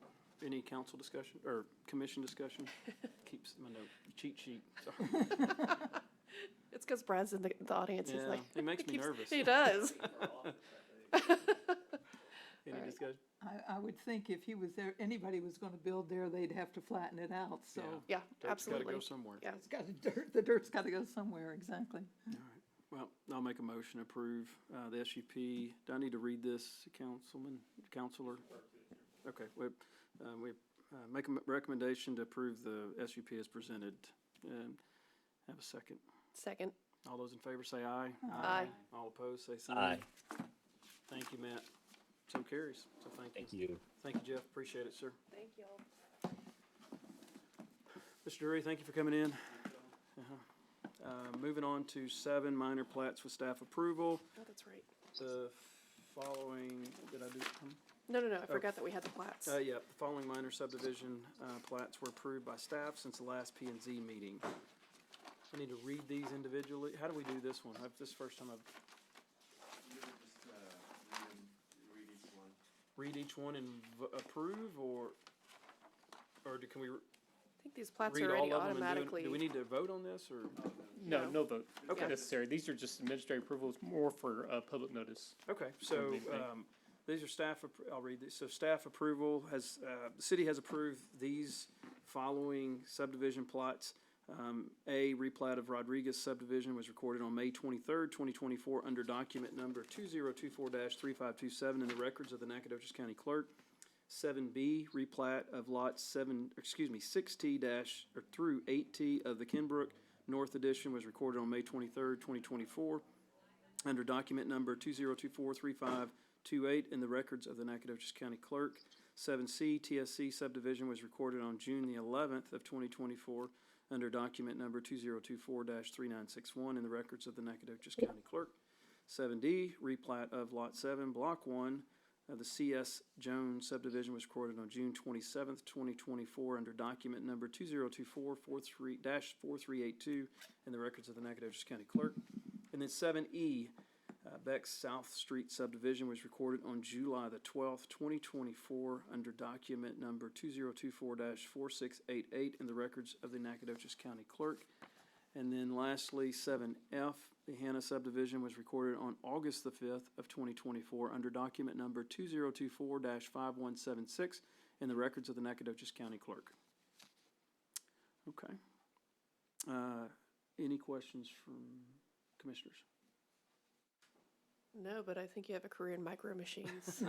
Speaker 1: Any council discussion or commission discussion? Keeps my note, cheat sheet. Sorry.
Speaker 5: It's because Brad's in the audience. He's
Speaker 1: Yeah,
Speaker 5: like,
Speaker 1: he makes me nervous.
Speaker 5: He does.
Speaker 1: Any discussion?
Speaker 8: I would think if he was there, anybody was gonna build there, they'd have to flatten it out, so.
Speaker 5: Yeah,
Speaker 1: Dirt's gotta
Speaker 5: absolutely.
Speaker 1: go somewhere.
Speaker 5: Yeah.
Speaker 8: It's got the dirt's gotta go somewhere, exactly.
Speaker 1: All right. Well, I'll make a motion to approve the SUP. Do I need to read this, counselor? Okay, we make a recommendation to approve the SUP as presented. Have a second.
Speaker 5: Second.
Speaker 1: All those in favor say aye.
Speaker 5: Aye.
Speaker 1: All opposed say sign.
Speaker 9: Aye.
Speaker 1: Thank you, Matt. So carries, so thank you.
Speaker 9: Thank you.
Speaker 1: Thank you, Jeff. Appreciate it, sir.
Speaker 5: Thank you all.
Speaker 1: Mr. Drury, thank you for coming in. Moving on to 7 minor plats with staff approval.
Speaker 5: Oh, that's right.
Speaker 1: The following, did I do?
Speaker 5: No, I forgot that we had the plats.
Speaker 1: Yeah, the following minor subdivision plats were approved by staff since the last P&Z meeting. I need to read these individually. How do we do this one? This is the first time I've read each one and approve, or can we
Speaker 5: I think these plats
Speaker 1: read
Speaker 5: are already
Speaker 1: all of them and
Speaker 5: automatically.
Speaker 1: do we need to vote on this, or?
Speaker 4: No, no vote
Speaker 1: Okay.
Speaker 4: necessary. These are just administrative approvals, more for public notice.
Speaker 1: Okay, so,
Speaker 4: Main thing.
Speaker 1: these are I'll read these. So staff approval has, the city has approved these following subdivision plots. A replat of Rodriguez subdivision was recorded on May 23rd, 2024, under document number 2024-3527 in the records of the Nacogdoches County Clerk. 7B, replat of lots 6T through 8T of the Kenbrook North Edition was recorded on May 23rd, 2024, under document number 2024-3528 in the records of the Nacogdoches County Clerk. 7C, TSC subdivision was recorded on June the 11th of 2024, under document number 2024-3961 in the records of the Nacogdoches County Clerk. 7D, replat of Lot 7, Block 1 of the C.S. Jones subdivision was recorded on June 27th, 2024, under document number 2024-4382 in the records of the Nacogdoches County Clerk. And then 7E, Beck's South Street subdivision was recorded on July the 12th, 2024, under document number 2024-4688 in the records of the Nacogdoches County Clerk. And then lastly, 7F, the Hannah subdivision was recorded on August the 5th of 2024 under document number 2024-5176 in the records of the Nacogdoches County Clerk. Okay. Any questions from commissioners?
Speaker 5: No, but I think you have a career in micro machines.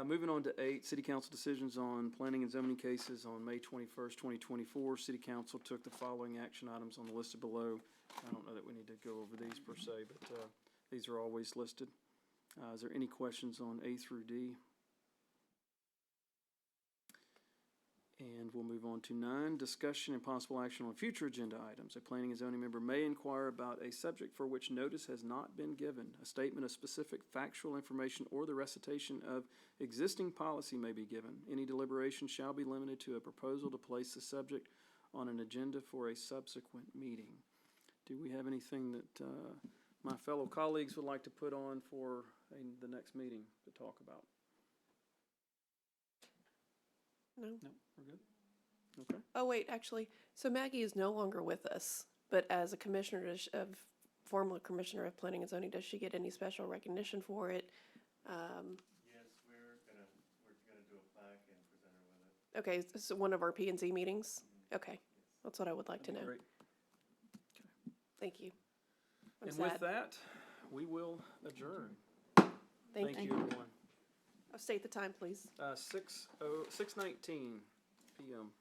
Speaker 1: Moving on to 8, city council decisions on planning and zoning cases. On May 21st, 2024, city council took the following action items on the listed below. I don't know that we need to go over these per se, but these are always listed. Is there any questions on A through D? And we'll move on to 9, discussion and possible action on future agenda items. A planning and zoning member may inquire about a subject for which notice has not been given. A statement of specific factual information or the recitation of existing policy may be given. Any deliberation shall be limited to a proposal to place the subject on an agenda for a subsequent meeting. Do we have anything that my fellow colleagues would like to put on for the next meeting to talk about?
Speaker 5: No.
Speaker 1: No, we're good? Okay.
Speaker 5: Oh, wait, actually, so Maggie is no longer with us, but as a commissioner former commissioner of planning and zoning, does she get any special recognition for it?
Speaker 7: Yes, we're gonna do a plaque and present her with it.
Speaker 5: Okay, so one of our P&Z meetings? Okay, that's what I would like to know.
Speaker 1: Great.
Speaker 5: Thank you. I'm
Speaker 1: And
Speaker 5: sad.
Speaker 1: with that, we will adjourn.
Speaker 5: Thank you.
Speaker 1: Everyone.
Speaker 5: State the time, please.
Speaker 1: 6:19 p.m.